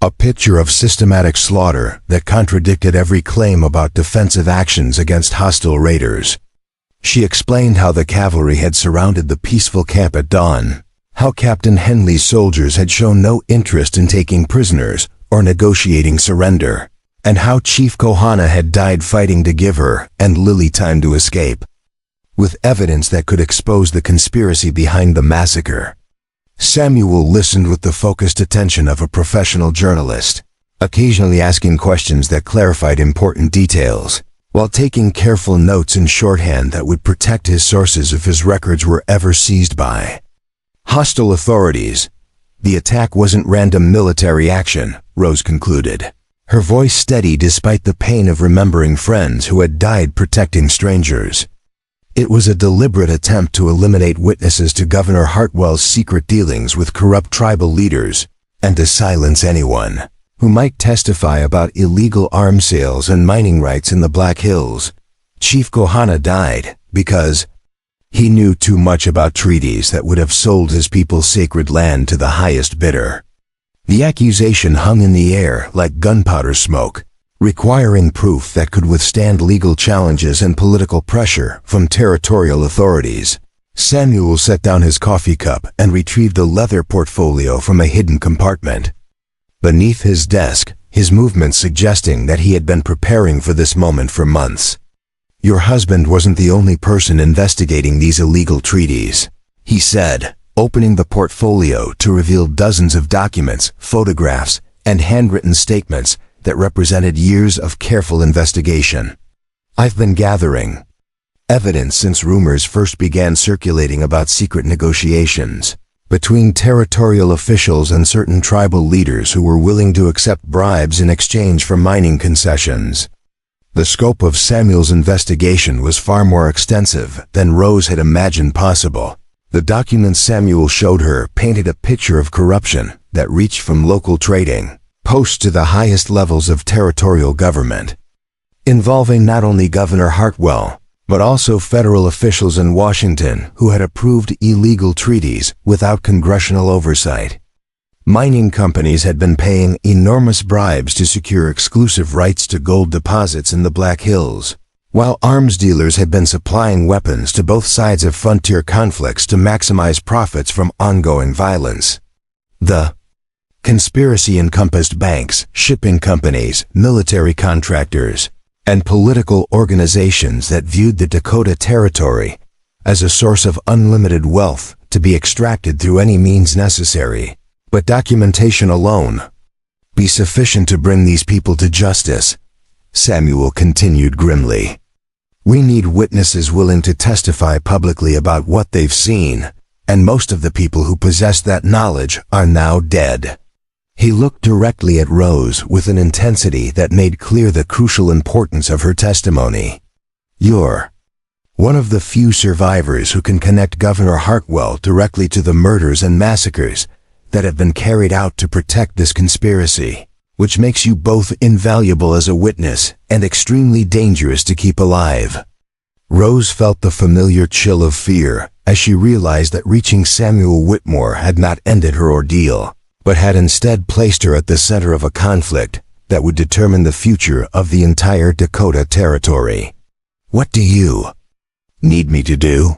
a picture of systematic slaughter that contradicted every claim about defensive actions against hostile raiders. She explained how the cavalry had surrounded the peaceful camp at dawn, how Captain Henley's soldiers had shown no interest in taking prisoners or negotiating surrender, and how Chief Kohana had died fighting to give her and Lily time to escape, with evidence that could expose the conspiracy behind the massacre. Samuel listened with the focused attention of a professional journalist, occasionally asking questions that clarified important details, while taking careful notes in shorthand that would protect his sources if his records were ever seized by hostile authorities. The attack wasn't random military action, Rose concluded, her voice steady despite the pain of remembering friends who had died protecting strangers. It was a deliberate attempt to eliminate witnesses to Governor Hartwell's secret dealings with corrupt tribal leaders, and to silence anyone who might testify about illegal arms sales and mining rights in the Black Hills. Chief Kohana died because he knew too much about treaties that would have sold his people's sacred land to the highest bidder. The accusation hung in the air like gunpowder smoke, requiring proof that could withstand legal challenges and political pressure from territorial authorities. Samuel set down his coffee cup and retrieved a leather portfolio from a hidden compartment beneath his desk, his movements suggesting that he had been preparing for this moment for months. Your husband wasn't the only person investigating these illegal treaties, he said, opening the portfolio to reveal dozens of documents, photographs, and handwritten statements that represented years of careful investigation. I've been gathering evidence since rumors first began circulating about secret negotiations between territorial officials and certain tribal leaders who were willing to accept bribes in exchange for mining concessions. The scope of Samuel's investigation was far more extensive than Rose had imagined possible. The documents Samuel showed her painted a picture of corruption that reached from local trading posts to the highest levels of territorial government, involving not only Governor Hartwell, but also federal officials in Washington who had approved illegal treaties without congressional oversight. Mining companies had been paying enormous bribes to secure exclusive rights to gold deposits in the Black Hills, while arms dealers had been supplying weapons to both sides of frontier conflicts to maximize profits from ongoing violence. The conspiracy encompassed banks, shipping companies, military contractors, and political organizations that viewed the Dakota Territory as a source of unlimited wealth to be extracted through any means necessary. But documentation alone be sufficient to bring these people to justice, Samuel continued grimly. We need witnesses willing to testify publicly about what they've seen, and most of the people who possess that knowledge are now dead. He looked directly at Rose with an intensity that made clear the crucial importance of her testimony. You're one of the few survivors who can connect Governor Hartwell directly to the murders and massacres that have been carried out to protect this conspiracy, which makes you both invaluable as a witness and extremely dangerous to keep alive. Rose felt the familiar chill of fear as she realized that reaching Samuel Whitmore had not ended her ordeal, but had instead placed her at the center of a conflict that would determine the future of the entire Dakota Territory. What do you need me to do?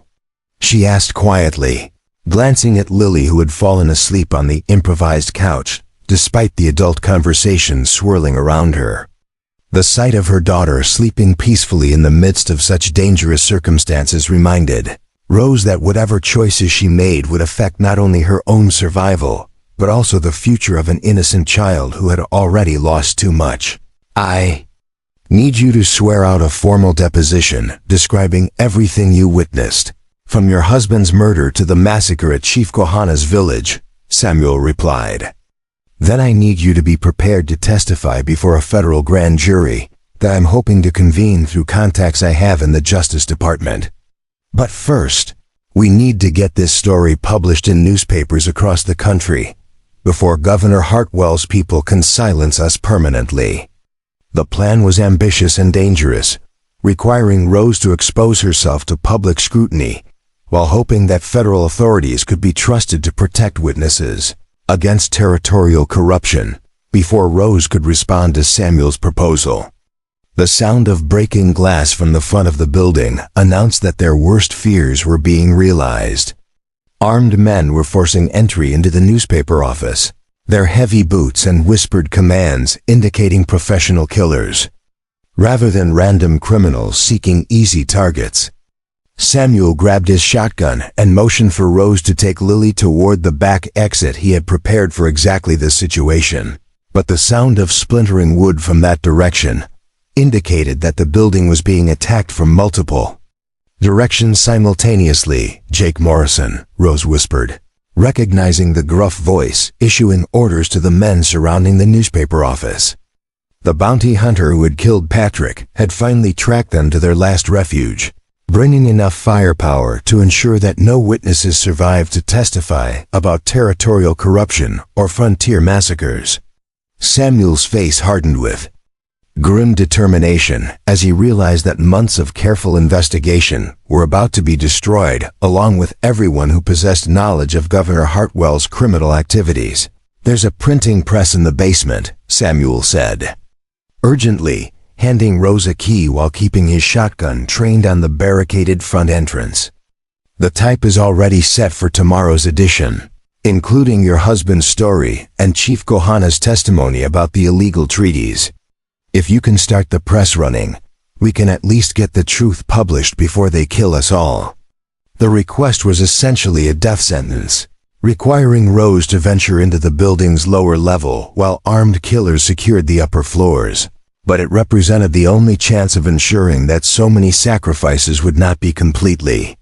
She asked quietly, glancing at Lily, who had fallen asleep on the improvised couch, despite the adult conversation swirling around her. The sight of her daughter sleeping peacefully in the midst of such dangerous circumstances reminded Rose that whatever choices she made would affect not only her own survival, but also the future of an innocent child who had already lost too much. I need you to swear out a formal deposition describing everything you witnessed, from your husband's murder to the massacre at Chief Kohana's village, Samuel replied. Then I need you to be prepared to testify before a federal grand jury that I'm hoping to convene through contacts I have in the Justice Department. But first, we need to get this story published in newspapers across the country before Governor Hartwell's people can silence us permanently. The plan was ambitious and dangerous, requiring Rose to expose herself to public scrutiny, while hoping that federal authorities could be trusted to protect witnesses against territorial corruption before Rose could respond to Samuel's proposal. The sound of breaking glass from the front of the building announced that their worst fears were being realized. Armed men were forcing entry into the newspaper office, their heavy boots and whispered commands indicating professional killers, rather than random criminals seeking easy targets. Samuel grabbed his shotgun and motioned for Rose to take Lily toward the back exit. He had prepared for exactly this situation, but the sound of splintering wood from that direction indicated that the building was being attacked from multiple directions simultaneously. "Jake Morrison," Rose whispered, recognizing the gruff voice issuing orders to the men surrounding the newspaper office. The bounty hunter who had killed Patrick had finally tracked them to their last refuge, bringing enough firepower to ensure that no witnesses survived to testify about territorial corruption or frontier massacres. Samuel's face hardened with grim determination as he realized that months of careful investigation were about to be destroyed, along with everyone who possessed knowledge of Governor Hartwell's criminal activities. "There's a printing press in the basement," Samuel said, urgently, handing Rose a key while keeping his shotgun trained on the barricaded front entrance. "The type is already set for tomorrow's edition, including your husband's story and Chief Kohana's testimony about the illegal treaties. If you can start the press running, we can at least get the truth published before they kill us all." The request was essentially a death sentence, requiring Rose to venture into the building's lower level while armed killers secured the upper floors. But it represented the only chance of ensuring that so many sacrifices would not be completely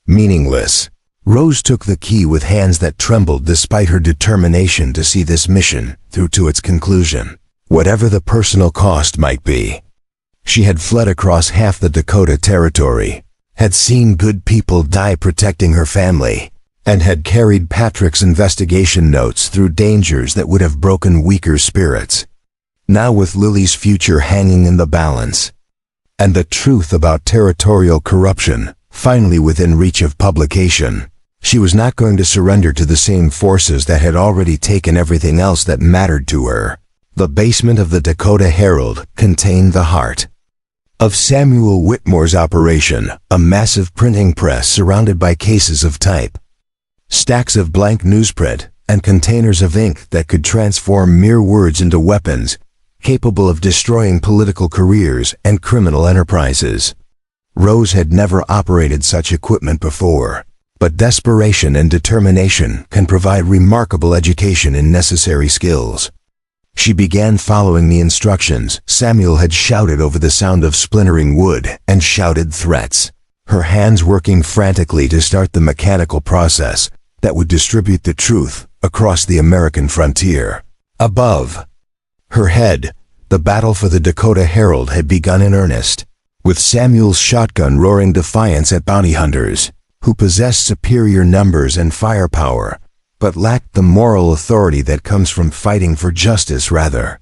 meaningless. Rose took the key with hands that trembled despite her determination to see this mission through to its conclusion, whatever the personal cost might be. She had fled across half the Dakota territory, had seen good people die protecting her family, and had carried Patrick's investigation notes through dangers that would have broken weaker spirits. Now, with Lily's future hanging in the balance, and the truth about territorial corruption finally within reach of publication, she was not going to surrender to the same forces that had already taken everything else that mattered to her. The basement of the Dakota Herald contained the heart of Samuel Whitmore's operation, a massive printing press surrounded by cases of type, stacks of blank newsprint, and containers of ink that could transform mere words into weapons capable of destroying political careers and criminal enterprises. Rose had never operated such equipment before, but desperation and determination can provide remarkable education in necessary skills. She began following the instructions Samuel had shouted over the sound of splintering wood and shouted threats, her hands working frantically to start the mechanical process that would distribute the truth across the American frontier. Above her head, the battle for the Dakota Herald had begun in earnest, with Samuel's shotgun roaring defiance at bounty hunters who possessed superior numbers and firepower, but lacked the moral authority that comes from fighting for justice rather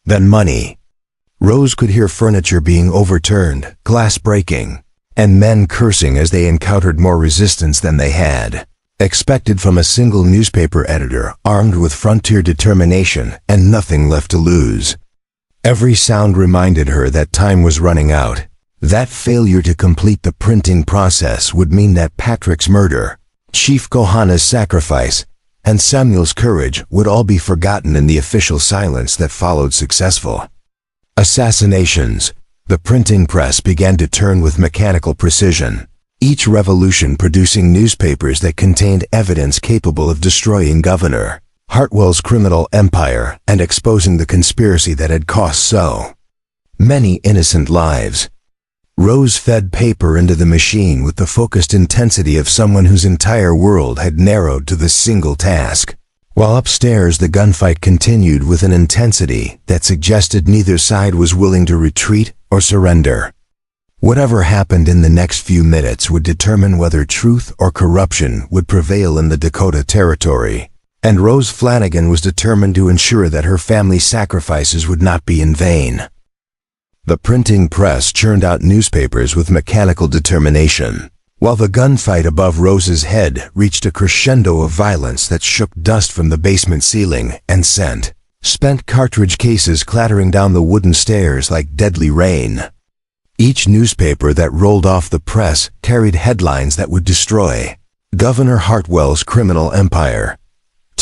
than money. Rose could hear furniture being overturned, glass breaking, and men cursing as they encountered more resistance than they had expected from a single newspaper editor armed with frontier determination and nothing left to lose. Every sound reminded her that time was running out. That failure to complete the printing process would mean that Patrick's murder, Chief Kohana's sacrifice, and Samuel's courage would all be forgotten in the official silence that followed successful assassinations. The printing press began to turn with mechanical precision, each revolution producing newspapers that contained evidence capable of destroying Governor Hartwell's criminal empire and exposing the conspiracy that had cost so many innocent lives. Rose fed paper into the machine with the focused intensity of someone whose entire world had narrowed to this single task. While upstairs the gunfight continued with an intensity that suggested neither side was willing to retreat or surrender. Whatever happened in the next few minutes would determine whether truth or corruption would prevail in the Dakota territory, and Rose Flanagan was determined to ensure that her family's sacrifices would not be in vain. The printing press churned out newspapers with mechanical determination, while the gunfight above Rose's head reached a crescendo of violence that shook dust from the basement ceiling and sent spent cartridge cases clattering down the wooden stairs like deadly rain. Each newspaper that rolled off the press carried headlines that would destroy Governor Hartwell's criminal empire,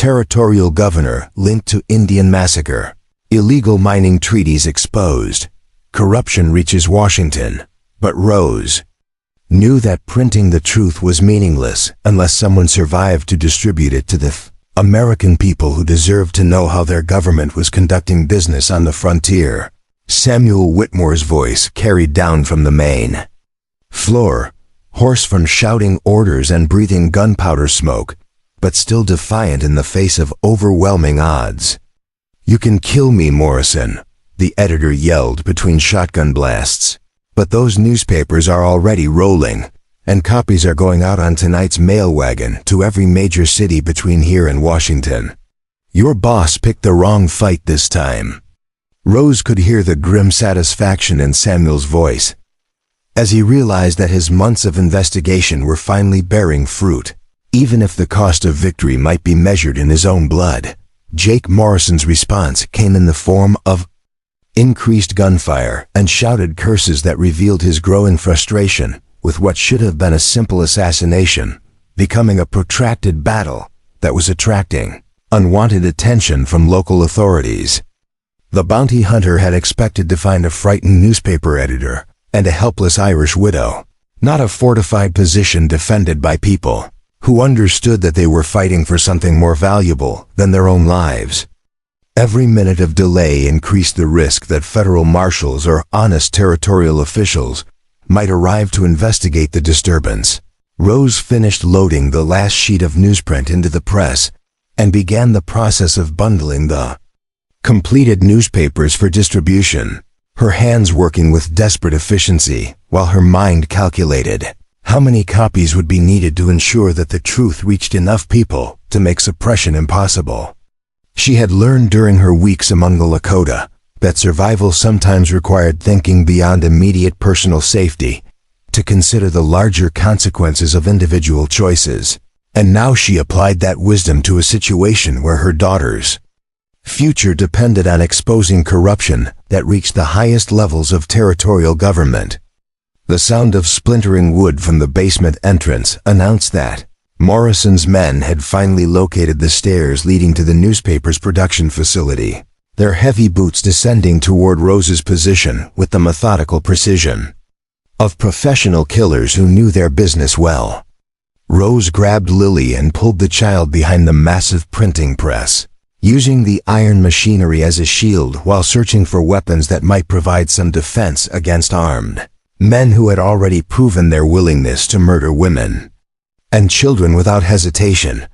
Territorial governor linked to Indian massacre. Illegal mining treaties exposed. Corruption reaches Washington. But Rose knew that printing the truth was meaningless unless someone survived to distribute it to the American people who deserved to know how their government was conducting business on the frontier. Samuel Whitmore's voice carried down from the main floor, hoarse from shouting orders and breathing gunpowder smoke, but still defiant in the face of overwhelming odds. "You can kill me, Morrison," the editor yelled between shotgun blasts. "But those newspapers are already rolling, and copies are going out on tonight's mail wagon to every major city between here and Washington. Your boss picked the wrong fight this time." Rose could hear the grim satisfaction in Samuel's voice as he realized that his months of investigation were finally bearing fruit, even if the cost of victory might be measured in his own blood. Jake Morrison's response came in the form of increased gunfire and shouted curses that revealed his growing frustration with what should have been a simple assassination, becoming a protracted battle that was attracting unwanted attention from local authorities. The bounty hunter had expected to find a frightened newspaper editor and a helpless Irish widow, not a fortified position defended by people who understood that they were fighting for something more valuable than their own lives. Every minute of delay increased the risk that federal marshals or honest territorial officials might arrive to investigate the disturbance. Rose finished loading the last sheet of newsprint into the press and began the process of bundling the completed newspapers for distribution, her hands working with desperate efficiency while her mind calculated how many copies would be needed to ensure that the truth reached enough people to make suppression impossible. She had learned during her weeks among the Lakota that survival sometimes required thinking beyond immediate personal safety to consider the larger consequences of individual choices. And now she applied that wisdom to a situation where her daughter's future depended on exposing corruption that reached the highest levels of territorial government. The sound of splintering wood from the basement entrance announced that Morrison's men had finally located the stairs leading to the newspaper's production facility, their heavy boots descending toward Rose's position with the methodical precision of professional killers who knew their business well. Rose grabbed Lily and pulled the child behind the massive printing press, using the iron machinery as a shield while searching for weapons that might provide some defense against armed men who had already proven their willingness to murder women and children without hesitation.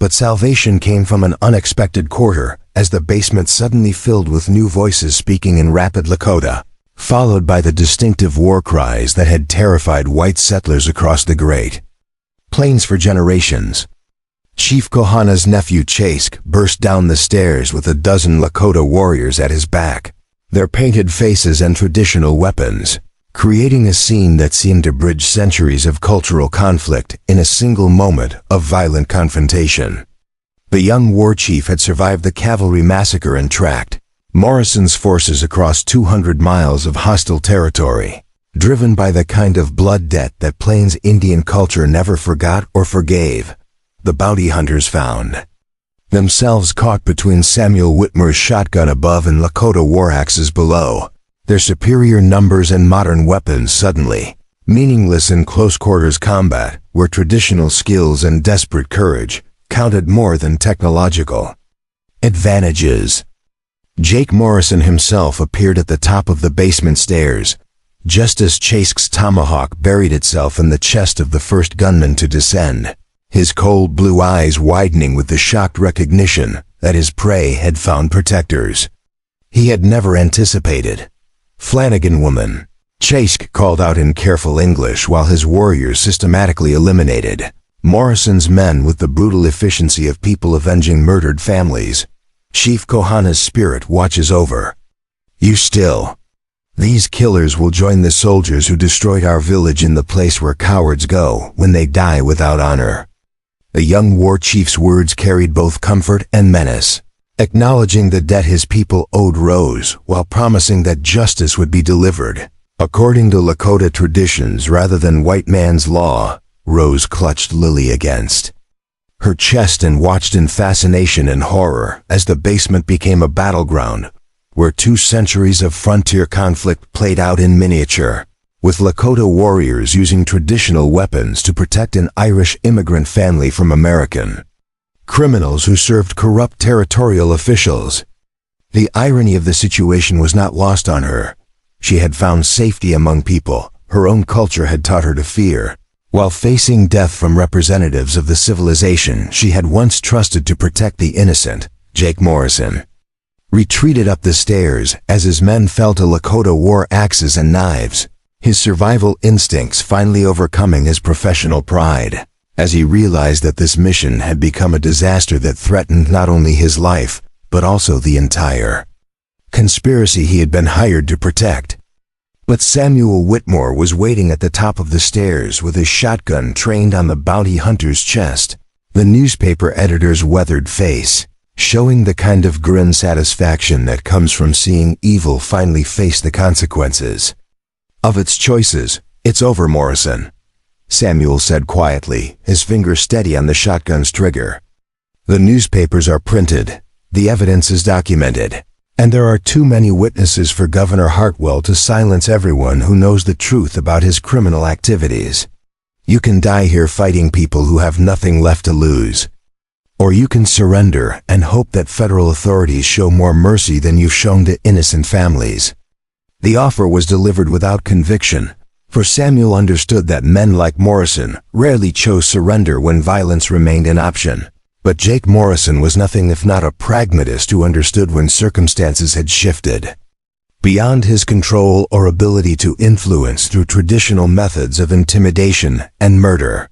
But salvation came from an unexpected quarter as the basement suddenly filled with new voices speaking in rapid Lakota, followed by the distinctive war cries that had terrified white settlers across the Great Plains for generations. Chief Kohana's nephew Chaske burst down the stairs with a dozen Lakota warriors at his back, their painted faces and traditional weapons, creating a scene that seemed to bridge centuries of cultural conflict in a single moment of violent confrontation. The young war chief had survived the cavalry massacre and tracked Morrison's forces across 200 miles of hostile territory, driven by the kind of blood debt that Plains Indian culture never forgot or forgave. The bounty hunters found themselves caught between Samuel Whitmore's shotgun above and Lakota war axes below, their superior numbers and modern weapons suddenly meaningless in close-quarters combat where traditional skills and desperate courage counted more than technological advantages. Jake Morrison himself appeared at the top of the basement stairs, just as Chaske's tomahawk buried itself in the chest of the first gunman to descend, his cold blue eyes widening with the shocked recognition that his prey had found protectors he had never anticipated. "Flanagan woman," Chaske called out in careful English while his warriors systematically eliminated Morrison's men with the brutal efficiency of people avenging murdered families. "Chief Kohana's spirit watches over you still. These killers will join the soldiers who destroyed our village in the place where cowards go when they die without honor." The young war chief's words carried both comfort and menace, acknowledging the debt his people owed Rose while promising that justice would be delivered according to Lakota traditions rather than white man's law. Rose clutched Lily against her chest, and watched in fascination and horror as the basement became a battleground where 2 centuries of frontier conflict played out in miniature, with Lakota warriors using traditional weapons to protect an Irish immigrant family from American criminals who served corrupt territorial officials. The irony of the situation was not lost on her. She had found safety among people her own culture had taught her to fear, while facing death from representatives of the civilization she had once trusted to protect the innocent. Jake Morrison retreated up the stairs as his men fell to Lakota war axes and knives, his survival instincts finally overcoming his professional pride, as he realized that this mission had become a disaster that threatened not only his life, but also the entire conspiracy he had been hired to protect. But Samuel Whitmore was waiting at the top of the stairs with his shotgun trained on the bounty hunter's chest, the newspaper editor's weathered face showing the kind of grim satisfaction that comes from seeing evil finally face the consequences of its choices. "It's over, Morrison," Samuel said quietly, his finger steady on the shotgun's trigger. "The newspapers are printed, the evidence is documented, and there are too many witnesses for Governor Hartwell to silence everyone who knows the truth about his criminal activities. You can die here fighting people who have nothing left to lose. Or you can surrender and hope that federal authorities show more mercy than you've shown to innocent families." The offer was delivered without conviction, for Samuel understood that men like Morrison rarely chose surrender when violence remained an option. But Jake Morrison was nothing if not a pragmatist who understood when circumstances had shifted beyond his control or ability to influence through traditional methods of intimidation and murder.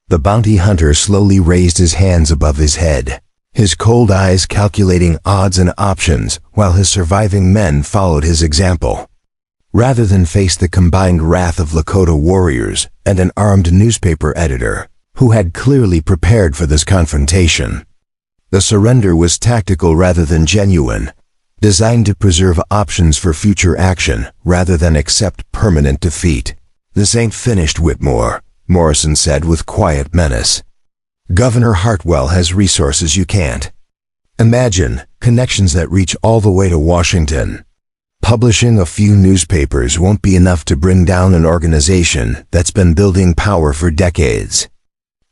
The bounty hunter slowly raised his hands above his head, his cold eyes calculating odds and options while his surviving men followed his example. Rather than face the combined wrath of Lakota warriors and an armed newspaper editor who had clearly prepared for this confrontation, the surrender was tactical rather than genuine, designed to preserve options for future action rather than accept permanent defeat. "This ain't finished, Whitmore," Morrison said with quiet menace. "Governor Hartwell has resources you can't imagine, connections that reach all the way to Washington. Publishing a few newspapers won't be enough to bring down an organization that's been building power for decades."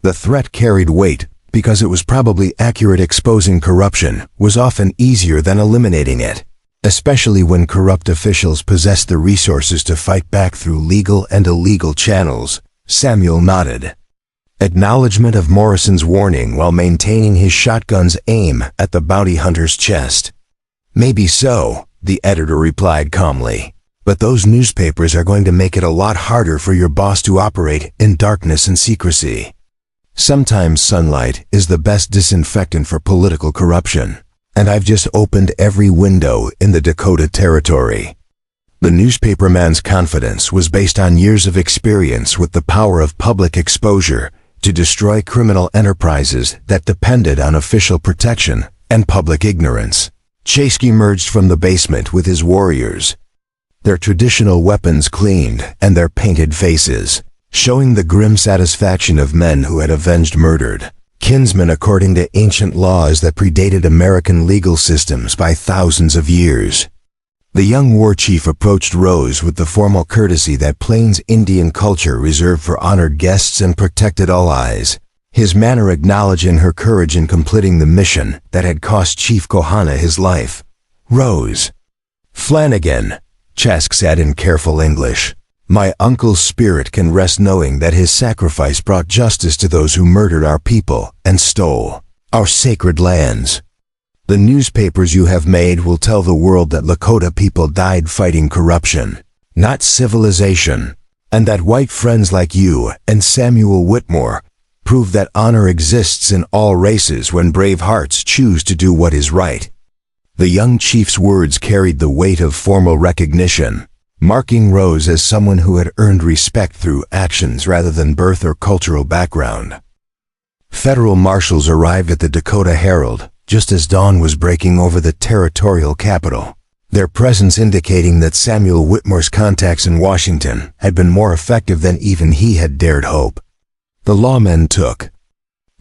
The threat carried weight because it was probably accurate. Exposing corruption was often easier than eliminating it, especially when corrupt officials possessed the resources to fight back through legal and illegal channels. Samuel nodded, acknowledgement of Morrison's warning while maintaining his shotgun's aim at the bounty hunter's chest. "Maybe so," the editor replied calmly, "but those newspapers are going to make it a lot harder for your boss to operate in darkness and secrecy. Sometimes sunlight is the best disinfectant for political corruption, and I've just opened every window in the Dakota Territory." The newspaperman's confidence was based on years of experience with the power of public exposure to destroy criminal enterprises that depended on official protection and public ignorance. Chasky emerged from the basement with his warriors, their traditional weapons cleaned and their painted faces showing the grim satisfaction of men who had avenged murdered kinsmen according to ancient laws that predated American legal systems by thousands of years. The young war chief approached Rose with the formal courtesy that Plains Indian culture reserved for honored guests and protected allies, his manner acknowledging her courage in completing the mission that had cost Chief Kohana his life. "Rose Flanagan," Chask said in careful English, "my uncle's spirit can rest knowing that his sacrifice brought justice to those who murdered our people and stole our sacred lands. The newspapers you have made will tell the world that Lakota people died fighting corruption, not civilization, and that white friends like you and Samuel Whitmore prove that honor exists in all races when brave hearts choose to do what is right." The young chief's words carried the weight of formal recognition, marking Rose as someone who had earned respect through actions rather than birth or cultural background. Federal marshals arrived at the Dakota Herald just as dawn was breaking over the territorial capital, their presence indicating that Samuel Whitmore's contacts in Washington had been more effective than even he had dared hope. The lawmen took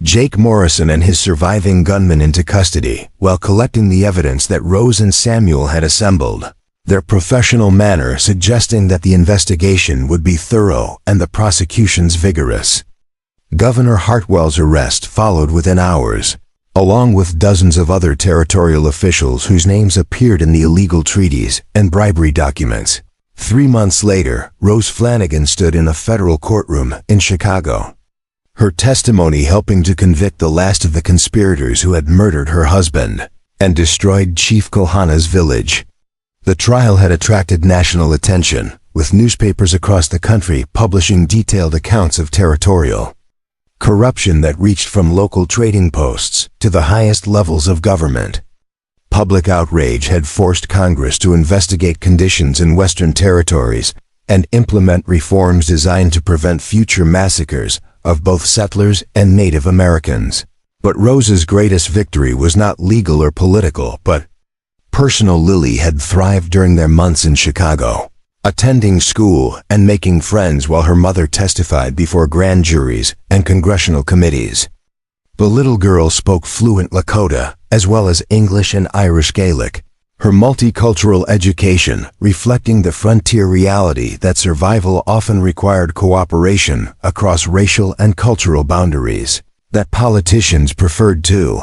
Jake Morrison and his surviving gunmen into custody while collecting the evidence that Rose and Samuel had assembled, their professional manner suggesting that the investigation would be thorough and the prosecution's vigorous. Governor Hartwell's arrest followed within hours, along with dozens of other territorial officials whose names appeared in the illegal treaties and bribery documents. 3 months later, Rose Flanagan stood in a federal courtroom in Chicago, her testimony helping to convict the last of the conspirators who had murdered her husband and destroyed Chief Kohana's village. The trial had attracted national attention, with newspapers across the country publishing detailed accounts of territorial corruption that reached from local trading posts to the highest levels of government. Public outrage had forced Congress to investigate conditions in Western territories and implement reforms designed to prevent future massacres of both settlers and Native Americans. But Rose's greatest victory was not legal or political, but personal. Lily had thrived during their months in Chicago, attending school and making friends while her mother testified before grand juries and congressional committees. The little girl spoke fluent Lakota, as well as English and Irish Gaelic, her multicultural education reflecting the frontier reality that survival often required cooperation across racial and cultural boundaries that politicians preferred to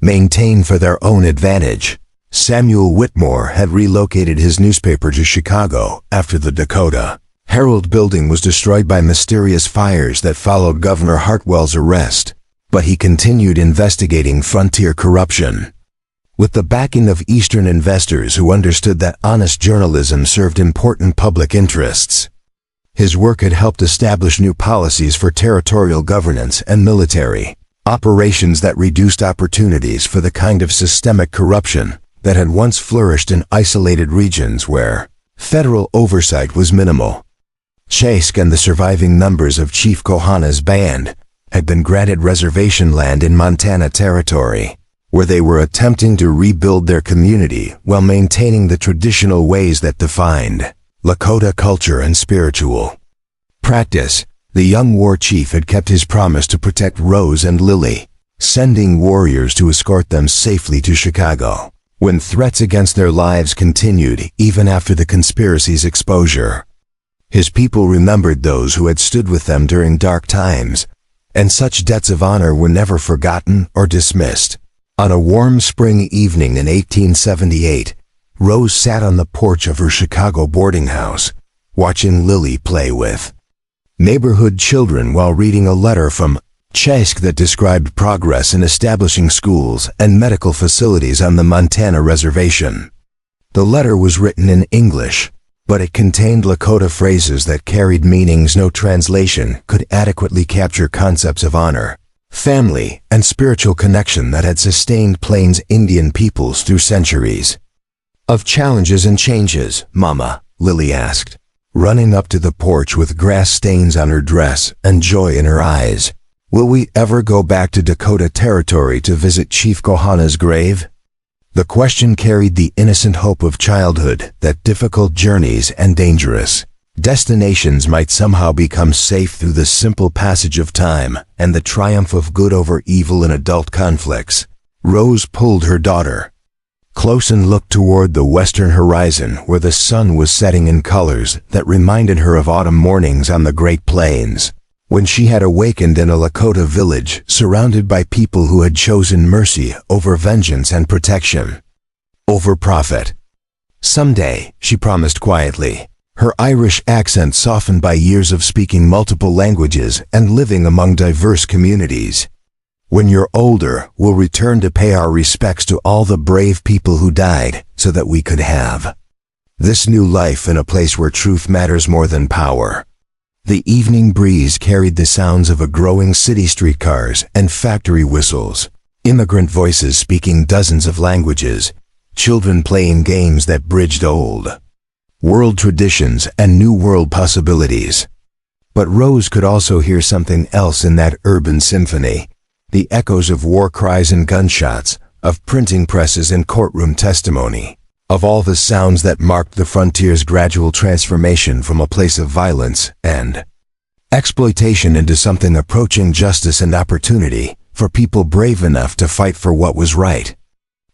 maintain for their own advantage. Samuel Whitmore had relocated his newspaper to Chicago after the Dakota Herald building was destroyed by mysterious fires that followed Governor Hartwell's arrest, but he continued investigating frontier corruption. With the backing of Eastern investors who understood that honest journalism served important public interests, his work had helped establish new policies for territorial governance and military operations that reduced opportunities for the kind of systemic corruption that had once flourished in isolated regions where federal oversight was minimal. Chase and the surviving members of Chief Kohana's band had been granted reservation land in Montana Territory, where they were attempting to rebuild their community while maintaining the traditional ways that defined Lakota culture and spiritual practice. The young war chief had kept his promise to protect Rose and Lily, sending warriors to escort them safely to Chicago when threats against their lives continued even after the conspiracy's exposure. His people remembered those who had stood with them during dark times, and such debts of honor were never forgotten or dismissed. On a warm spring evening in 1878, Rose sat on the porch of her Chicago boarding house, watching Lily play with neighborhood children while reading a letter from Chase that described progress in establishing schools and medical facilities on the Montana reservation. The letter was written in English, but it contained Lakota phrases that carried meanings no translation could adequately capture. Concepts of honor, family, and spiritual connection that had sustained Plains Indian peoples through centuries. Of challenges and changes, Mama, Lily asked, running up to the porch with grass stains on her dress and joy in her eyes. Will we ever go back to Dakota Territory to visit Chief Kohana's grave? The question carried the innocent hope of childhood that difficult journeys and dangerous destinations might somehow become safe through the simple passage of time and the triumph of good over evil in adult conflicts. Rose pulled her daughter close and looked toward the western horizon where the sun was setting in colors that reminded her of autumn mornings on the Great Plains, when she had awakened in a Lakota village surrounded by people who had chosen mercy over vengeance and protection over profit. Someday, she promised quietly, her Irish accent softened by years of speaking multiple languages and living among diverse communities. When you're older, we'll return to pay our respects to all the brave people who died so that we could have this new life in a place where truth matters more than power. The evening breeze carried the sounds of a growing city streetcars and factory whistles, immigrant voices speaking dozens of languages, children playing games that bridged old world traditions and new world possibilities. But Rose could also hear something else in that urban symphony, the echoes of war cries and gunshots, of printing presses and courtroom testimony, of all the sounds that marked the frontier's gradual transformation from a place of violence and exploitation into something approaching justice and opportunity. for people brave enough to fight for what was right.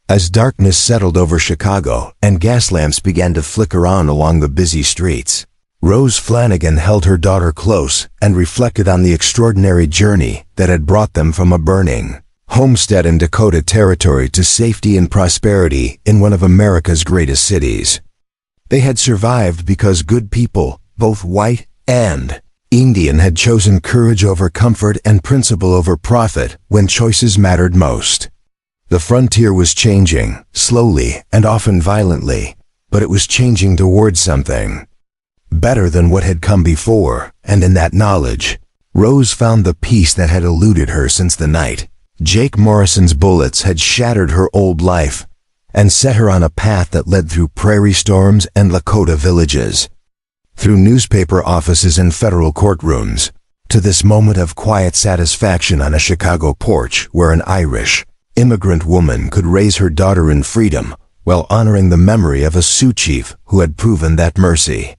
As darkness settled over Chicago and gas lamps began to flicker on along the busy streets, Rose Flanagan held her daughter close and reflected on the extraordinary journey that had brought them from a burning homestead in Dakota Territory to safety and prosperity in one of America's greatest cities. They had survived because good people, both white and Indian, had chosen courage over comfort and principle over profit when choices mattered most. The frontier was changing, slowly and often violently, but it was changing towards something better than what had come before, and in that knowledge, Rose found the peace that had eluded her since the night Jake Morrison's bullets had shattered her old life and set her on a path that led through prairie storms and Lakota villages, through newspaper offices and federal courtrooms, to this moment of quiet satisfaction on a Chicago porch where an Irish immigrant woman could raise her daughter in freedom while honoring the memory of a Sioux chief who had proven that mercy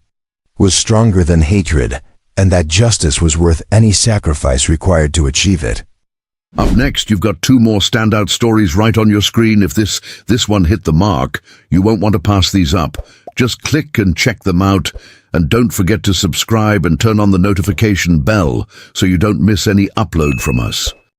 was stronger than hatred and that justice was worth any sacrifice required to achieve it. Up next, you've got two more standout stories right on your screen. If this one hit the mark, you won't want to pass these up. Just click and check them out. And don't forget to subscribe and turn on the notification bell so you don't miss any upload from us.